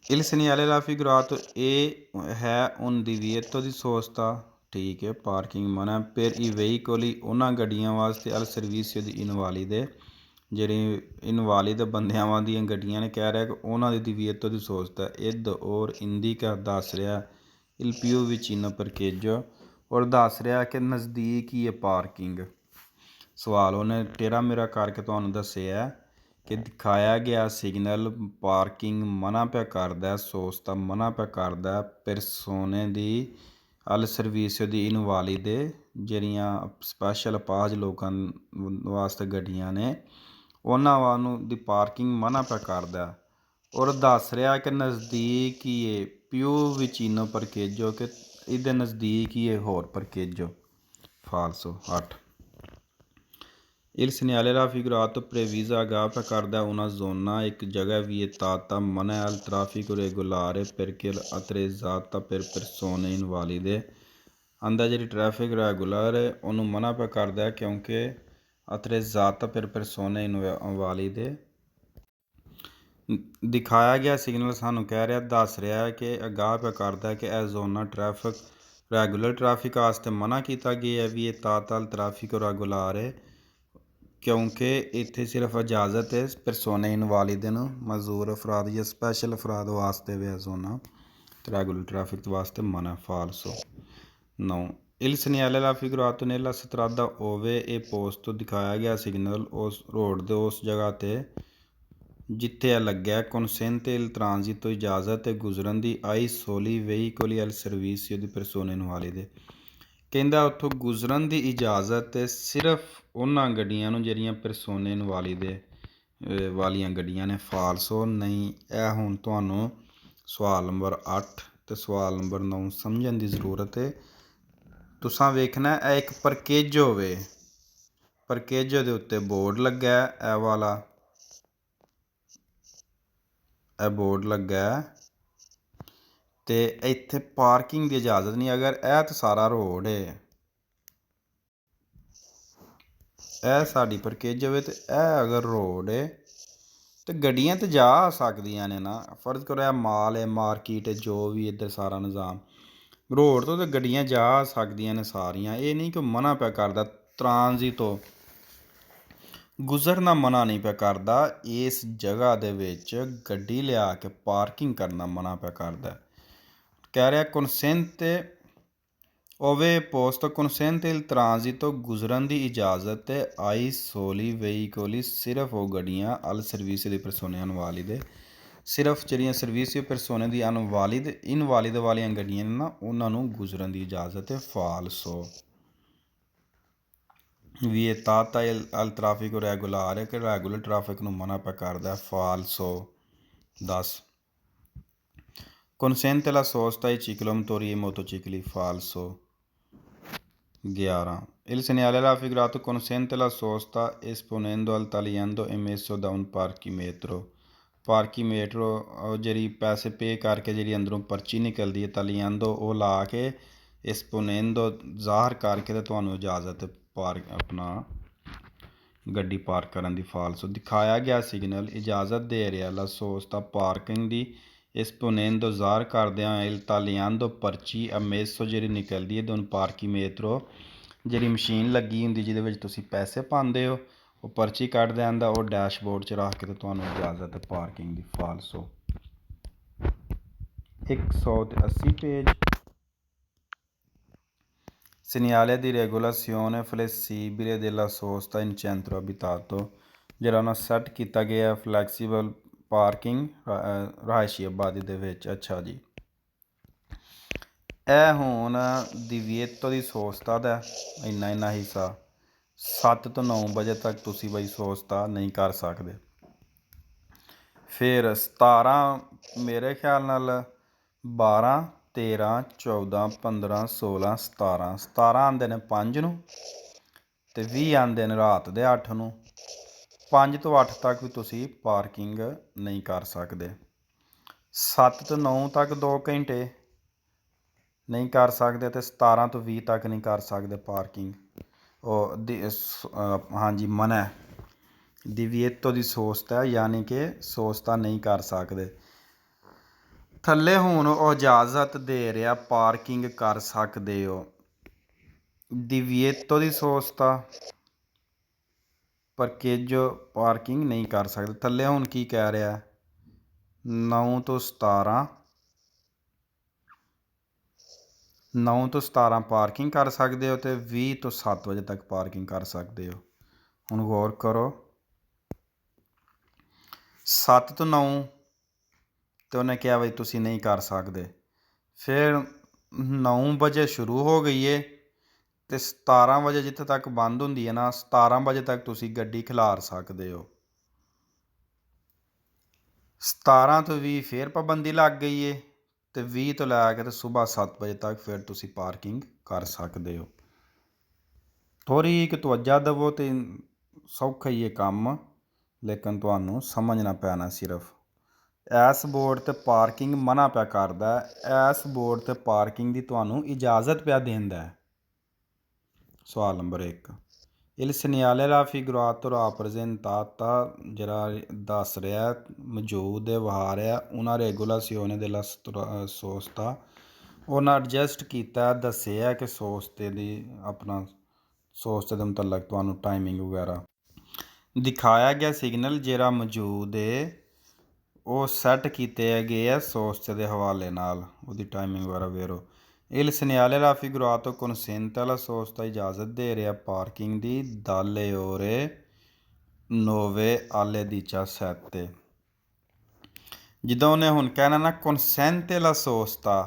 Il segnale raffigurato ਇਹ ਹੈ un divieto di sosta, ਠੀਕ ਹੈ ਪਾਰਕਿੰਗ ਮਨਾ per i veicoli ਉਹਨਾਂ ਗੱਡੀਆਂ ਵਾਸਤੇ ਅਲ ਸਰਵਿਸਿਓ ਦੀ ਇਨਵਾਲਿਦ ਦੇ ਜਿਹੜੇ ਇਨਵਾਲਿਦ ਬੰਦਿਆਵਾਂ ਦੀਆਂ ਗੱਡੀਆਂ ਨੇ, ਕਹਿ ਰਿਹਾ ਕਿ ਉਹਨਾਂ ਦੀ divieto ਦੀ sosta ਇਦ ਔਰ ਇੰਡੀਕਾ ਦੱਸ ਰਿਹਾ il più vicino parcheggio ਔਰ ਦੱਸ ਰਿਹਾ ਕਿ ਨਜ਼ਦੀਕ ਹੀ ਹੈ ਪਾਰਕਿੰਗ। ਸਵਾਲ ਉਹਨੇ ਟੇਰਾ ਮੇਰਾ ਕਰਕੇ ਤੁਹਾਨੂੰ ਦੱਸਿਆ ਕਿ ਦਿਖਾਇਆ ਗਿਆ ਸਿਗਨਲ ਪਾਰਕਿੰਗ ਮਨਾ ਪਿਆ ਕਰਦਾ, ਸੋਸਤਾ ਮਨਾ ਪਿਆ ਕਰਦਾ ਪਰਸੋਨੇ ਦੀ ਅਲ ਸਰਵਿਸ ਦੀ ਇਨਵਾਲਿਦੇ, ਜਿਹੜੀਆਂ ਸਪੈਸ਼ਲ ਅਪਾਹਜ ਲੋਕਾਂ ਵਾਸਤੇ ਗੱਡੀਆਂ ਨੇ ਉਹਨਾਂ ਨੂੰ ਦੀ ਪਾਰਕਿੰਗ ਮਨਾ ਪਿਆ ਕਰਦਾ। ਔਰ ਦੱਸ ਰਿਹਾ ਕਿ ਨਜ਼ਦੀਕ ਹੀ ਇਹ ਪਿਊ ਵਿਚੀਨੋ ਪਰਕੇਜੋ, ਕਿ ਇਹਦੇ ਨਜ਼ਦੀਕ ਹੀ ਇਹ ਹੋਰ ਪਰਕੇਜੋ ਫਾਲਸੋ। 8 Il segnale raffigurato previsa agapa carda una zona ਇੱਕ ਜਗ੍ਹਾ vietata mane al traffico regolare perché attrezzata per persone invalide। ਆਂਦਾ ਜਿਹੜੀ ਟ੍ਰੈਫਿਕ ਰੈਗੂਲਰ ਹੈ ਉਹਨੂੰ ਮਨਾ ਪਿਆ ਕਰਦਾ ਹੈ ਕਿਉਂਕਿ attrezzata per persone invalide। ਦਿਖਾਇਆ ਗਿਆ ਸਿਗਨਲ ਸਾਨੂੰ ਕਹਿ ਰਿਹਾ, ਦੱਸ ਰਿਹਾ ਹੈ ਕਿ ਅਗਾਹ ਪਿਆ ਕਰਦਾ ਕਿ ਇਹ ਜ਼ੋਨਾਂ ਟ੍ਰੈਫਿਕ ਰੈਗੂਲਰ ਟ੍ਰੈਫਿਕ ਵਾਸਤੇ ਮਨਾ ਕੀਤਾ ਗਿਆ ਹੈ ਵੀ ਇਹ ਤਾਤਲ ਟ੍ਰੈਫਿਕ ਰੈਗੂਲਰ ਹੈ ਕਿਉਂਕਿ ਇੱਥੇ ਸਿਰਫ ਇਜਾਜ਼ਤ ਹੈ ਪਰਸੋਨੇ ਇਨਵਾਲਿਦੇ ਨੂੰ, ਮਜ਼ਦੂਰ ਅਫਰਾਦ ਜਾਂ ਸਪੈਸ਼ਲ ਅਫਰਾਦ ਵਾਸਤੇ ਵੀ ਜ਼ੋਨਾਂ ਰੈਗੂਲਰ ਟ੍ਰੈਫਿਕ ਵਾਸਤੇ ਮਨਾ। ਫਾਲਸੋ। 9 Il segnale raffigurato nella strada ove è posto ਦਿਖਾਇਆ ਗਿਆ ਸਿਗਨਲ ਉਸ ਰੋਡ ਦੇ ਉਸ ਜਗ੍ਹਾ 'ਤੇ ਜਿੱਥੇ ਇਹ ਲੱਗਿਆ consente il transito ਇਜਾਜ਼ਤ ਹੈ ਗੁਜ਼ਰਨ ਦੀ ai soli veicoli al servizio di persone invalide। ਕਹਿੰਦਾ ਉੱਥੋਂ ਗੁਜ਼ਰਨ ਦੀ ਇਜਾਜ਼ਤ ਹੈ ਸਿਰਫ ਉਹਨਾਂ ਗੱਡੀਆਂ ਨੂੰ ਜਿਹੜੀਆਂ ਪਰਸੋਨੇ ਇਨਵਾਲਿਦੇ ਵਾਲੀਆਂ ਗੱਡੀਆਂ ਨੇ। ਫਾਲਸੋ ਨਹੀਂ। ਇਹ ਹੁਣ ਤੁਹਾਨੂੰ ਸਵਾਲ ਨੰਬਰ 8 ਅਤੇ ਸਵਾਲ ਨੰਬਰ 9 ਸਮਝਣ ਦੀ ਜ਼ਰੂਰਤ ਹੈ। ਤੁਸਾਂ ਵੇਖਣਾ ਇਹ ਇੱਕ ਪਰਕੇਜੋ ਵੇ, ਪਰਕੇਜੋ ਦੇ ਉੱਤੇ ਬੋਰਡ ਲੱਗਾ, ਇਹ ਵਾਲਾ ਇਹ ਬੋਰਡ ਲੱਗਾ ਅਤੇ ਇੱਥੇ ਪਾਰਕਿੰਗ ਦੀ ਇਜਾਜ਼ਤ ਨਹੀਂ। ਅਗਰ ਇਹ ਤਾਂ ਸਾਰਾ ਰੋਡ ਹੈ, ਇਹ ਸਾਡੀ ਪਰਕੇਜੋ ਵੇ ਅਤੇ ਇਹ ਅਗਰ ਰੋਡ ਹੈ ਅਤੇ ਗੱਡੀਆਂ ਤਾਂ ਜਾ ਆ ਸਕਦੀਆਂ ਨੇ ਨਾ। ਫਰਜ਼ ਕਰੋ ਇਹ ਮਾਲ ਹੈ, ਮਾਰਕੀਟ ਹੈ, ਜੋ ਵੀ ਇੱਧਰ ਸਾਰਾ ਨਿਜ਼ਾਮ ਰੋਡ ਤੋਂ ਤਾਂ ਗੱਡੀਆਂ ਜਾ ਆ ਸਕਦੀਆਂ ਨੇ ਸਾਰੀਆਂ। ਇਹ ਨਹੀਂ ਕਿ ਮਨਾ ਪਿਆ ਕਰਦਾ ਟ੍ਰਾਂਜ਼ਿਟੋ ਗੁਜ਼ਰਨਾ ਮਨਾ ਨਹੀਂ ਪਿਆ ਕਰਦਾ, ਇਸ ਜਗ੍ਹਾ ਦੇ ਵਿੱਚ ਗੱਡੀ ਲਿਆ ਕੇ ਪਾਰਕਿੰਗ ਕਰਨਾ ਮਨਾ ਪਿਆ ਕਰਦਾ। ਕਹਿ ਰਿਹਾ consente ove posto consente il transito ਗੁਜ਼ਰਨ ਦੀ ਇਜਾਜ਼ਤ ਹੈ ai soli veicoli ਸਿਰਫ ਉਹ ਗੱਡੀਆਂ al servizio di persone invalide, ਸਿਰਫ ਜਿਹੜੀਆਂ ਸਰਵਿਸਿਓ ਪਰਸੋਨੇ ਦੀ ਇਨਵਾਲਿਦ ਵਾਲੀਆਂ ਗੱਡੀਆਂ ਨੇ ਨਾ ਉਹਨਾਂ ਨੂੰ ਗੁਜ਼ਰਨ ਦੀ ਇਜਾਜ਼ਤ ਹੈ। ਫਾਲਸੋ। vietata al traffico regolare ਕਿ ਰੈਗੂਲਰ ਟ੍ਰੈਫਿਕ ਨੂੰ ਮਨਾ ਪਿਆ ਕਰਦਾ। ਫਾਲਸੋ। 10 consente la sosta ai ciclomotori e motocicli। ਫਾਲਸੋ। 11 il segnale raffigurato consente la sosta esponendo al tagliando emesso da un parchimetro। ਪਾਰਕੀਮੀਟਰ ਜਿਹੜੀ ਪੈਸੇ ਪੇ ਕਰਕੇ ਜਿਹੜੀ ਅੰਦਰੋਂ ਪਰਚੀ ਨਿਕਲਦੀ ਹੈ ਤਾਲੀਆਂਦੋ ਉਹ ਲਾ ਕੇ ਐਸਪੋਨੇਂਦੋ ਜ਼ਾਹਰ ਕਰਕੇ ਅਤੇ ਤੁਹਾਨੂੰ ਇਜਾਜ਼ਤ ਆਪਣਾ ਗੱਡੀ ਪਾਰਕ ਕਰਨ ਦੀ। ਫਾਲਸੋ। ਦਿਖਾਇਆ ਗਿਆ ਸਿਗਨਲ ਇਜਾਜ਼ਤ ਦੇ ਰਿਹਾ ਲਾ ਸੋਸਤਾ ਪਾਰਕਿੰਗ ਦੀ ਐਸਪੋਨੇਂਦੋ ਜ਼ਾਹਰ ਕਰਦਿਆਂ ਇਲ ਤਾਲੀਆਂਦੋ ਪਰਚੀ ਅਮੇਸੋ ਜਿਹੜੀ ਨਿਕਲਦੀ ਹੈ ਦੋਨ ਪਾਰਕੀਮੇਟਰੋ, ਜਿਹੜੀ ਮਸ਼ੀਨ ਲੱਗੀ ਹੁੰਦੀ ਜਿਹਦੇ ਵਿੱਚ ਤੁਸੀਂ ਪੈਸੇ ਪਾਉਂਦੇ ਹੋ ਉਹ ਪਰਚੀ ਕੱਢ ਆਂਦਾ, ਉਹ ਡੈਸ਼ਬੋਰਡ 'ਚ ਰੱਖ ਕੇ ਤੇ ਤੁਹਾਨੂੰ ਇਜਾਜ਼ਤ ਹੈ parking the. ਫਾਲਸੋ। 180 page segnale di regolazione flessibile della sosta in centro abitato, ਜਿਹੜਾ ਉਹਨਾਂ ਸੈੱਟ ਕੀਤਾ ਗਿਆ ਫਲੈਕਸੀਬਲ ਪਾਰਕਿੰਗ ਰਿਹਾਇਸ਼ੀ ਆਬਾਦੀ ਦੇ ਵਿੱਚ। ਅੱਛਾ ਜੀ, ਇਹ ਹੁਣ ਦਿਵੀਏਤੋ ਦੀ ਸੋਸਤਾ ਦਾ ਇੰਨਾ ਹਿੱਸਾ 7 ਤੋਂ 9 ਵਜੇ ਤੱਕ ਤੁਸੀਂ ਬਈ ਸੋਸਤਾ ਨਹੀਂ ਕਰ ਸਕਦੇ। ਫਿਰ 17 ਮੇਰੇ ਖਿਆਲ ਨਾਲ 12 13 14 15 16 17 ਆਉਂਦੇ ਨੇ 5 ਨੂੰ ਅਤੇ 20 ਆਉਂਦੇ ਨੇ ਰਾਤ ਦੇ 8 ਨੂੰ। 5 ਤੋਂ 8 ਤੱਕ ਵੀ ਤੁਸੀਂ ਪਾਰਕਿੰਗ ਨਹੀਂ ਕਰ ਸਕਦੇ। 7 ਤੋਂ 9 ਤੱਕ 2 ਘੰਟੇ ਨਹੀਂ ਕਰ ਸਕਦੇ ਅਤੇ 17 ਤੋਂ 20 ਤੱਕ ਨਹੀਂ ਕਰ ਸਕਦੇ ਪਾਰਕਿੰਗ। ਹਾਂਜੀ ਮਨਾ ਦਿਵੀਏਤੋ ਦੀ ਸੋਸਤਾ ਯਾਨੀ ਕਿ ਸੋਸਤਾ ਨਹੀਂ ਕਰ ਸਕਦੇ। ਥੱਲੇ ਹੁਣ ਉਹ ਇਜਾਜ਼ਤ ਦੇ ਰਿਹਾ ਪਾਰਕਿੰਗ ਕਰ ਸਕਦੇ ਹੋ। ਦਿਵੀਏਤੋ ਦੀ ਸੋਸਤਾ ਪਰਕੇਜੋ ਪਾਰਕਿੰਗ ਨਹੀਂ ਕਰ ਸਕਦੇ। ਥੱਲੇ ਹੁਣ ਕੀ ਕਹਿ ਰਿਹਾ 9 ਤੋਂ 17 ਪਾਰਕਿੰਗ ਕਰ ਸਕਦੇ ਹੋ ਅਤੇ 20 ਤੋਂ 7 ਵਜੇ ਤੱਕ ਪਾਰਕਿੰਗ ਕਰ ਸਕਦੇ ਹੋ। ਹੁਣ ਗੌਰ ਕਰੋ 7 ਤੋਂ 9 ਤੇ ਉਹਨੇ ਕਿਹਾ ਬਈ ਤੁਸੀਂ ਨਹੀਂ ਕਰ ਸਕਦੇ। ਫਿਰ 9 ਵਜੇ ਸ਼ੁਰੂ ਹੋ ਗਈ ਏ ਤੇ 17 ਵਜੇ ਜਿੱਥੇ ਤੱਕ ਬੰਦ ਹੁੰਦੀ ਹੈ ਨਾ 17 ਵਜੇ ਤੱਕ ਤੁਸੀਂ ਗੱਡੀ ਖਿਲਾਰ ਸਕਦੇ ਹੋ। 17 ਤੋਂ 20 ਫਿਰ ਪਾਬੰਦੀ ਲੱਗ ਗਈ ਏ ਤੇ 20 ਤੋਂ ਲੈ ਕੇ ਤੇ ਸਵੇਰ 7 ਵਜੇ ਤੱਕ ਫਿਰ ਤੁਸੀਂ ਪਾਰਕਿੰਗ ਕਰ ਸਕਦੇ ਹੋ। ਥੋੜ੍ਹੀ ਇੱਕ ਤਵੱਜਾ ਦੇਵੋ ਤੇ ਸੌਖਾ ਹੀ ਇਹ ਕੰਮ, ਲੇਕਿਨ ਤੁਹਾਨੂੰ ਸਮਝਣਾ ਪੈਣਾ ਸਿਰਫ। ਇਸ ਬੋਰਡ 'ਤੇ ਪਾਰਕਿੰਗ ਮਨਾ ਪਿਆ ਕਰਦਾ, ਇਸ ਬੋਰਡ 'ਤੇ ਪਾਰਕਿੰਗ ਦੀ ਤੁਹਾਨੂੰ ਇਜਾਜ਼ਤ ਪਿਆ ਦਿੰਦਾ ਹੈ। ਸਵਾਲ number 1 Il segnale raffigurato rappresentata ਜਿਹੜਾ ਦੱਸ ਰਿਹਾ ਮੌਜੂਦ ਵਿਵਹਾਰ ਹੈ una regolazione della sosta, ਉਹਨਾਂ ਐਡਜਸਟ ਕੀਤਾ ਦੱਸਿਆ ਕਿ ਸੋਸਤੇ ਦੀ ਆਪਣਾ ਸੋਸਤੇ ਦੇ ਮੁਤਲਕ ਤੁਹਾਨੂੰ ਟਾਈਮਿੰਗ ਵਗੈਰਾ ਦਿਖਾਇਆ ਗਿਆ ਸਿਗਨਲ ਜਿਹੜਾ ਮੌਜੂਦ ਹੈ ਉਹ ਸੈੱਟ ਕੀਤੇ ਗਏ ਆ ਸੋਸਤੇ ਦੇ ਹਵਾਲੇ ਨਾਲ, ਉਹਦੀ ਟਾਈਮਿੰਗ ਵਗੈਰਾ ਵੇਰੋ। Il segnale raffigurato consente alla sosta ਇਜਾਜ਼ਤ ਦੇ ਰਿਹਾ ਪਾਰਕਿੰਗ ਦੀ dalle ore 9 alle 17। ਜਦੋਂ ਉਹਨੇ ਹੁਣ ਕਹਿਣਾ ਨਾ consente la sosta,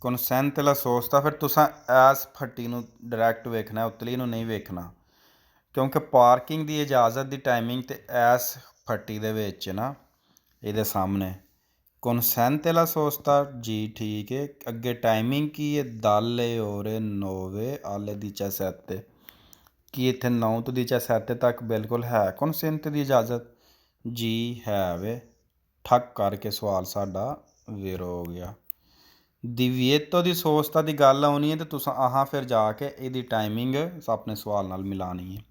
consente la sosta, ਫਿਰ ਤੁਸੀਂ ਇਸ ਫੱਟੀ ਨੂੰ ਡਾਇਰੈਕਟ ਵੇਖਣਾ, ਉਤਲੀ ਨੂੰ ਨਹੀਂ ਵੇਖਣਾ, ਕਿਉਂਕਿ ਪਾਰਕਿੰਗ ਦੀ ਇਜਾਜ਼ਤ ਦੀ ਟਾਈਮਿੰਗ ਤੇ ਇਸ ਫੱਟੀ ਦੇ ਵਿੱਚ ਨਾ ਇਹਦੇ ਸਾਹਮਣੇ consente la sosta ਜੀ ਠੀਕ ਹੈ। ਅੱਗੇ ਟਾਈਮਿੰਗ ਕੀ ਹੈ dalle ore 9 alle 17, ਕੀ ਇੱਥੇ 9 ਤੋਂ 17 ਤੱਕ ਬਿਲਕੁਲ ਹੈ consente ਦੀ ਇਜਾਜ਼ਤ? ਜੀ ਹੈ ਵੇ। ਠੱਕ ਕਰਕੇ ਸਵਾਲ ਸਾਡਾ ਜ਼ੀਰੋ ਹੋ ਗਿਆ। divieto ਦੀ sosta ਦੀ ਗੱਲ ਆਉਣੀ ਹੈ ਤੇ ਤੁਸੀਂ ਆਹਾਂ ਫਿਰ ਜਾ ਕੇ ਇਹਦੀ ਟਾਈਮਿੰਗ ਆਪਣੇ ਸਵਾਲ ਨਾਲ ਮਿਲਾਉਣੀ ਹੈ।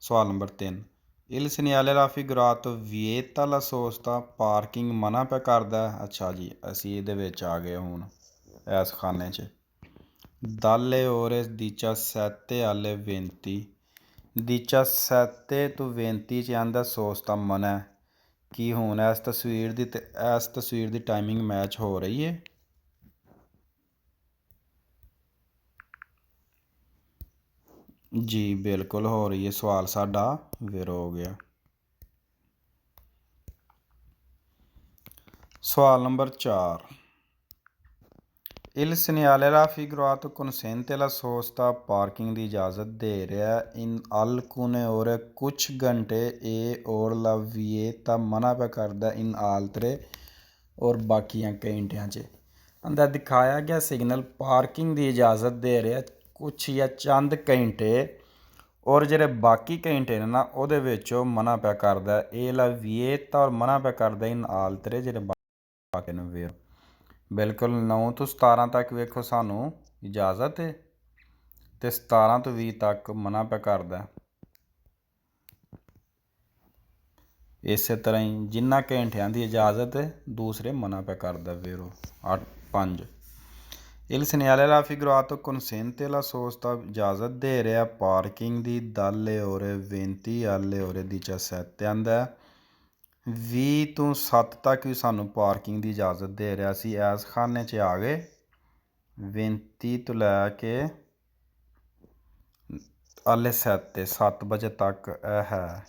ਸਵਾਲ number 3 Il segnale raffigurato vieta la sosta, parking ਮਨਾ ਪਿਆ ਕਰਦਾ। ਅੱਛਾ ਜੀ ਅਸੀਂ ਇਹਦੇ ਵਿੱਚ ਆ ਗਏ ਹੁਣ ਇਸ ਖਾਨੇ 'ਚ dalle ore 17 alle 20, 17 ਤੋਂ 20 'ਚ ਆਂਦਾ ਸੋਸਤਾ ਮਨਾ। ਕੀ ਹੁਣ ਇਸ ਤਸਵੀਰ ਦੀ ਤੇ ਇਸ ਤਸਵੀਰ ਦੀ ਟਾਈਮਿੰਗ ਮੈਚ ਹੋ ਰਹੀ ਹੈ? ਜੀ ਬਿਲਕੁਲ ਹੋ ਰਹੀ ਹੈ। ਸਵਾਲ ਸਾਡਾ ਜ਼ੀਰੋ ਹੋ ਗਿਆ। ਸਵਾਲ number 4 Il segnale raffigurato consente la sosta, parking ਦੀ ਇਜਾਜ਼ਤ ਦੇ ਰਿਹਾ in alcune ore ਕੁਛ ਘੰਟੇ e or la vieta ਮਨਾ ਪਿਆ ਕਰਦਾ in altre ਔਰ ਬਾਕੀਆਂ ਘੰਟਿਆਂ 'ਚ। ਅੰਦਰ ਦਿਖਾਇਆ ਗਿਆ ਸਿਗਨਲ ਪਾਰਕਿੰਗ ਦੀ ਇਜਾਜ਼ਤ ਦੇ ਰਿਹਾ ਕੁਛ ਜਾਂ ਚੰਦ ਘੰਟੇ ਔਰ ਜਿਹੜੇ ਬਾਕੀ ਘੰਟੇ ਨੇ ਨਾ ਉਹਦੇ ਵਿੱਚ ਉਹ ਮਨਾ ਪਿਆ ਕਰਦਾ ਇਹ ਲਾ vieta ਔਰ ਮਨਾ ਪਿਆ ਕਰਦਾ in altre ਜਿਹੜੇ ਬਾਕੀ ਨੇ ਵੇਰ। ਬਿਲਕੁਲ 9 ਤੋਂ 17 ਤੱਕ ਵੇਖੋ ਸਾਨੂੰ ਇਜਾਜ਼ਤ ਹੈ ਤੇ 17 ਤੋਂ 20 ਤੱਕ ਮਨਾ ਪਿਆ ਕਰਦਾ। ਇਸੇ ਤਰ੍ਹਾਂ ਹੀ ਜਿੰਨਾ ਘੰਟਿਆਂ ਦੀ ਇਜਾਜ਼ਤ ਹੈ ਦੂਸਰੇ ਮਨਾ ਪਿਆ ਕਰਦਾ ਵੇਰੋ। 5 Il segnale raffigurato consente la sosta, ਇਜਾਜ਼ਤ ਦੇ ਰਿਹਾ ਪਾਰਕਿੰਗ ਦੀ dalle ore 20 alle ore 17 ਆਂਦਾ 20 ਤੋਂ 7 ਤੱਕ ਵੀ ਸਾਨੂੰ ਪਾਰਕਿੰਗ ਦੀ ਇਜਾਜ਼ਤ ਦੇ ਰਿਹਾ। ਅਸੀਂ ਇਸ ਖਾਨੇ 'ਚ ਆ ਗਏ 20 ਤੋਂ ਲੈ ਕੇ alle 7 ਵਜੇ ਤੱਕ ਇਹ ਹੈ।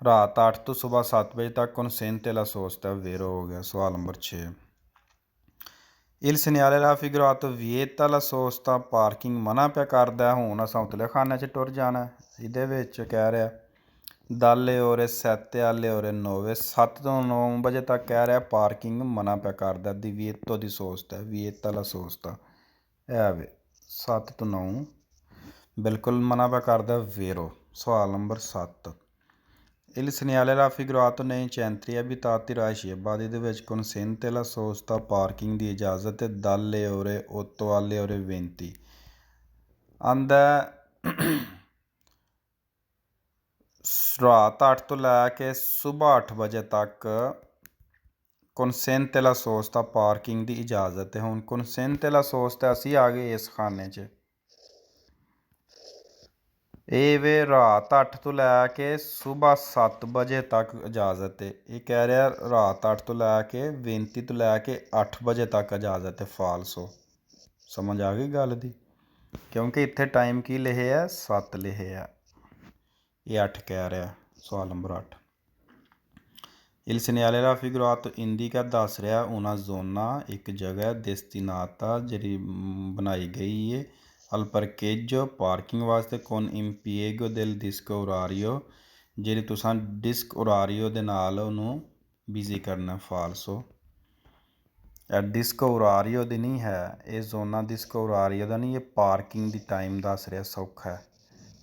ਰਾਤ 8 ਤੋਂ ਸਵੇਰ 7 ਵਜੇ ਤੱਕ consente la sosta ਵੇਰੋ ਹੋ ਗਿਆ। ਸਵਾਲ number 6 Il segnale raffigurato vieta la sosta, parking ਮਨਾ ਪਿਆ ਕਰਦਾ। ਹੁਣ ਅਸਾਂ ਉਤਲੇ ਖਾਨੇ 'ਚ ਟੁਰ ਜਾਣਾ। ਇਹਦੇ ਵਿੱਚ ਕਹਿ ਰਿਹਾ dalle ore 7 alle ore 9, 7 ਤੋਂ 9 ਵਜੇ ਤੱਕ ਕਹਿ ਰਿਹਾ ਪਾਰਕਿੰਗ ਮਨਾ ਪਿਆ ਕਰਦਾ। divieto ਦੀ sosta vieta la sosta ਇਹ ਵੇ 7 ਤੋਂ 9 ਬਿਲਕੁਲ ਮਨਾ ਪਿਆ ਕਰਦਾ ਵੇਰੋ। ਸਵਾਲ number 7 Il segnale raffigurato nei centri abitati ਰਿਹਾਇਸ਼ੀ ਆਬਾਦੀ ਦੇ ਵਿੱਚ consente la sosta, ਪਾਰਕਿੰਗ ਦੀ ਇਜਾਜ਼ਤ ਹੈ dalle ore 8 alle ore 20 ਆਂਦਾ ਰਾਤ 8 ਤੋਂ ਲੈ ਕੇ ਸਵੇਰ 8 ਵਜੇ ਤੱਕ consente la sosta, ਪਾਰਕਿੰਗ ਦੀ ਇਜਾਜ਼ਤ ਹੈ। ਹੁਣ consente la sosta ਅਸੀਂ ਆ ਗਏ ਇਸ ਖਾਨੇ 'ਚ। ਇਹ ਵੇ ਰਾਤ 8 ਤੋਂ ਲੈ ਕੇ ਸਵੇਰ 7 ਵਜੇ ਤੱਕ ਇਜਾਜ਼ਤ ਹੈ। ਇਹ ਕਹਿ ਰਿਹਾ ਰਾਤ 8 ਤੋਂ ਲੈ ਕੇ 20 ਤੋਂ ਲੈ ਕੇ 8 ਵਜੇ ਤੱਕ ਇਜਾਜ਼ਤ ਹੈ ਫਾਲਸੋ। ਸਮਝ ਆ ਗਈ ਗੱਲ ਦੀ? ਕਿਉਂਕਿ ਇੱਥੇ ਟਾਈਮ ਕੀ ਲਿਖਿਆ 7 ਲਿਖਿਆ। ਇਹ 8 ਕਹਿ ਰਿਹਾ ਸਵਾਲ number 8। Il segnale raffigurato indica ਦੱਸ ਰਿਹਾ una zona ਇੱਕ ਜਗ੍ਹਾ destinata ਜਿਹੜੀ ਬਣਾਈ ਗਈ ਹੈ al parcheggio ਪਾਰਕਿੰਗ ਵਾਸਤੇ con impiego del disco orario ਜਿਹੜੀ ਤੁਸੀਂ ਡਿਸਕ orario ਦੇ ਨਾਲ ਉਹਨੂੰ ਬਿਜ਼ੀ ਕਰਨਾ ਫਾਲਸੋ। ਇਹ ਡਿਸਕੋ orario ਦੀ ਨਹੀਂ ਹੈ, ਇਹ ਜ਼ੋਨਾ ਡਿਸਕੋ orario ਦਾ ਨਹੀਂ, ਇਹ ਪਾਰਕਿੰਗ ਦੀ ਟਾਈਮ ਦੱਸ ਰਿਹਾ ਸੌਖਾ ਹੈ।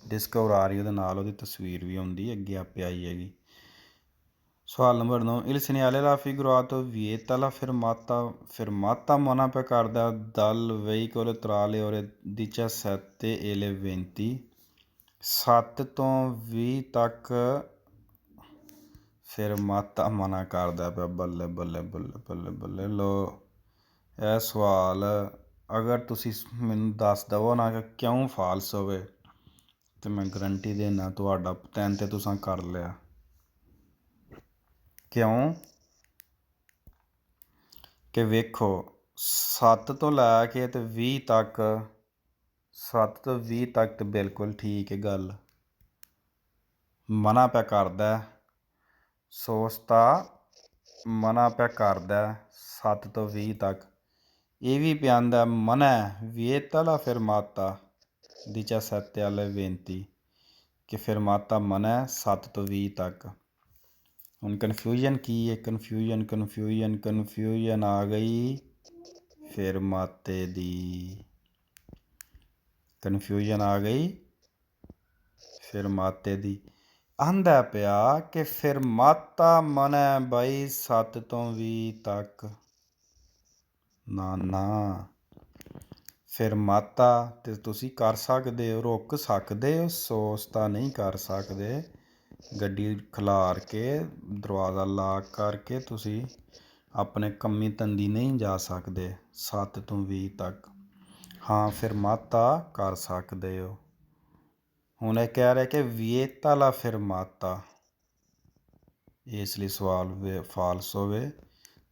ਡਿਸਕੋ orario ਦੇ ਨਾਲ ਉਹਦੀ ਤਸਵੀਰ ਵੀ ਆਉਂਦੀ ਅੱਗੇ ਆਪੇ ਆਈ ਹੈਗੀ। ਸਵਾਲ number 9 il segnale raffigurato vieta la fermata ਮਨਾ ਪਿਆ ਕਰਦਾ dal veicolo tra le ore 17 e le 20 7 ਤੋਂ 20 ਤੱਕ fermata ਮਨਾ ਕਰਦਾ ਪਿਆ। ਬੱਲੇ ਬੱਲੇ ਬੱਲੇ ਬੱਲੇ ਬੱਲੇ ਲੋ ਇਹ ਸਵਾਲ ਅਗਰ ਤੁਸੀਂ ਮੈਨੂੰ ਦੱਸ ਦਵੋ ਨਾ ਕਿ ਕਿਉਂ ਫਾਲਸ ਹੋਵੇ ਤੇ ਮੈਂ ਗਰੰਟੀ ਦੇਣਾ ਤੁਹਾਡਾ 3 ਤੇ ਤੁਸੀਂ ਕਰ ਲਿਆ। ਕਿਉਂ ਕਿ ਵੇਖੋ 7 ਤੋਂ ਲੈ ਕੇ ਤੇ 20 ਤੱਕ 7 ਤੋਂ 20 ਤੱਕ ਤੇ ਬਿਲਕੁਲ ਠੀਕ ਹੈ ਗੱਲ। ਮਨਾ ਪਿਆ ਕਰਦਾ ਸੋਸਤਾ ਮਨਾ ਪਿਆ ਕਰਦਾ 7 ਤੋਂ 20 ਤੱਕ। ਇਹ ਵੀ ਪਿਆਂਦਾ ਮਨਾ vieta la fermata 17 alle 20 ਕਿ fermata ਮਨਾ 7 ਤੋਂ 20 ਤੱਕ। ਹੁਣ ਕਨਫਿਊਜ਼ਨ ਕੀ ਹੈ? ਕਨਫਿਊਜ਼ਨ ਆ ਗਈ ਫਰਮਾਤੇ ਦੀ। ਕਨਫਿਊਜ਼ਨ ਆ ਗਈ ਫਰਮਾਤੇ ਦੀ। ਆਂਦਾ ਪਿਆ ਕਿ ਫਰਮਾਤਾ ਮਨਾ ਬਾਈ 7 ਤੋਂ 20 ਤੱਕ। ਨਾ ਫਰਮਾਤਾ ਤੇ ਤੁਸੀਂ ਕਰ ਸਕਦੇ ਹੋ, ਰੁਕ ਸਕਦੇ ਹੋ, ਸੋਸ ਤਾਂ ਨਹੀਂ ਕਰ ਸਕਦੇ। ਗੱਡੀ ਖਿਲਾਰ ਕੇ ਦਰਵਾਜ਼ਾ ਲਾਕ ਕਰਕੇ ਤੁਸੀਂ ਆਪਣੇ ਕੰਮੀ ਧੰਦੀ ਨਹੀਂ ਜਾ ਸਕਦੇ 7 ਤੋਂ 20 ਤੱਕ। ਹਾਂ ਫਰਮਾਤਾ ਕਰ ਸਕਦੇ ਹੋ। ਹੁਣ ਇਹ ਕਹਿ ਰਿਹਾ ਕਿ vieta la fermata, ਇਸ ਲਈ ਸਵਾਲ ਫਾਲਸ ਹੋਵੇ।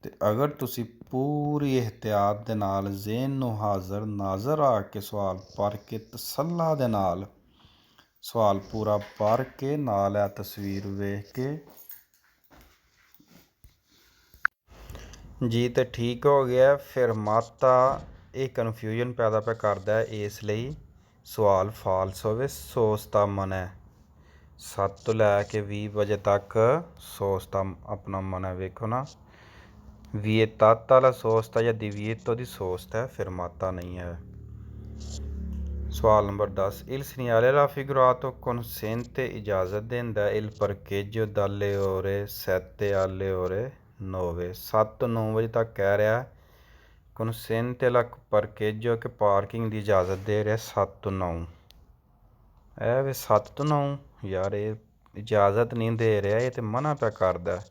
ਤੇ ਅਗਰ ਤੁਸੀਂ ਪੂਰੀ ਇਹਤਿਆਤ ਦੇ ਨਾਲ ਜ਼ੇਨ ਨੂੰ ਹਾਜ਼ਰ ਨਾਜ਼ਰ ਆ ਕੇ ਸਵਾਲ ਪੜ੍ਹ ਕੇ ਤਸੱਲਾ ਦੇ ਨਾਲ ਸਵਾਲ ਪੂਰਾ ਪੜ੍ਹ ਕੇ ਨਾਲ ਆ ਤਸਵੀਰ ਵੇਖ ਕੇ ਜੀ ਤੇ ਠੀਕ ਹੋ ਗਿਆ। ਫਰਮਾਤਾ ਇਹ ਕਨਫਿਊਜ਼ਨ ਪੈਦਾ ਪਿਆ ਕਰਦਾ ਹੈ, ਇਸ ਲਈ ਸਵਾਲ ਫਾਲਸ ਹੋਵੇ। ਸੋਸਤਾ ਮਨਾ 7 ਤੋਂ ਲੈ ਕੇ 20 ਵਜੇ ਤੱਕ ਸੋਸਤਾ ਆਪਣਾ ਮਨਾ ਵੇਖੋ ਨਾ। vietata la sosta ਜਾਂ divieto ਦੀ ਸੋਸਤ ਹੈ, ਫਰਮਾਤਾ ਨਹੀਂ ਹੈ। ਸਵਾਲ number 10 il segnale raffigurato consente ਇਜਾਜ਼ਤ ਦਿੰਦਾ il parcheggio dalle ore 7 alle ore 9 7 ਤੋਂ 9 ਵਜੇ ਤੱਕ ਕਹਿ ਰਿਹਾ consente la parcheggio ਕਿ ਪਾਰਕਿੰਗ ਦੀ ਇਜਾਜ਼ਤ ਦੇ ਰਿਹਾ 7 ਤੋਂ 9। ਇਹ ਵੀ 7 ਤੋਂ 9 ਯਾਰ ਇਹ ਇਜਾਜ਼ਤ ਨਹੀਂ ਦੇ ਰਿਹਾ, ਇਹ ਤੇ ਮਨਾ ਪਿਆ ਕਰਦਾ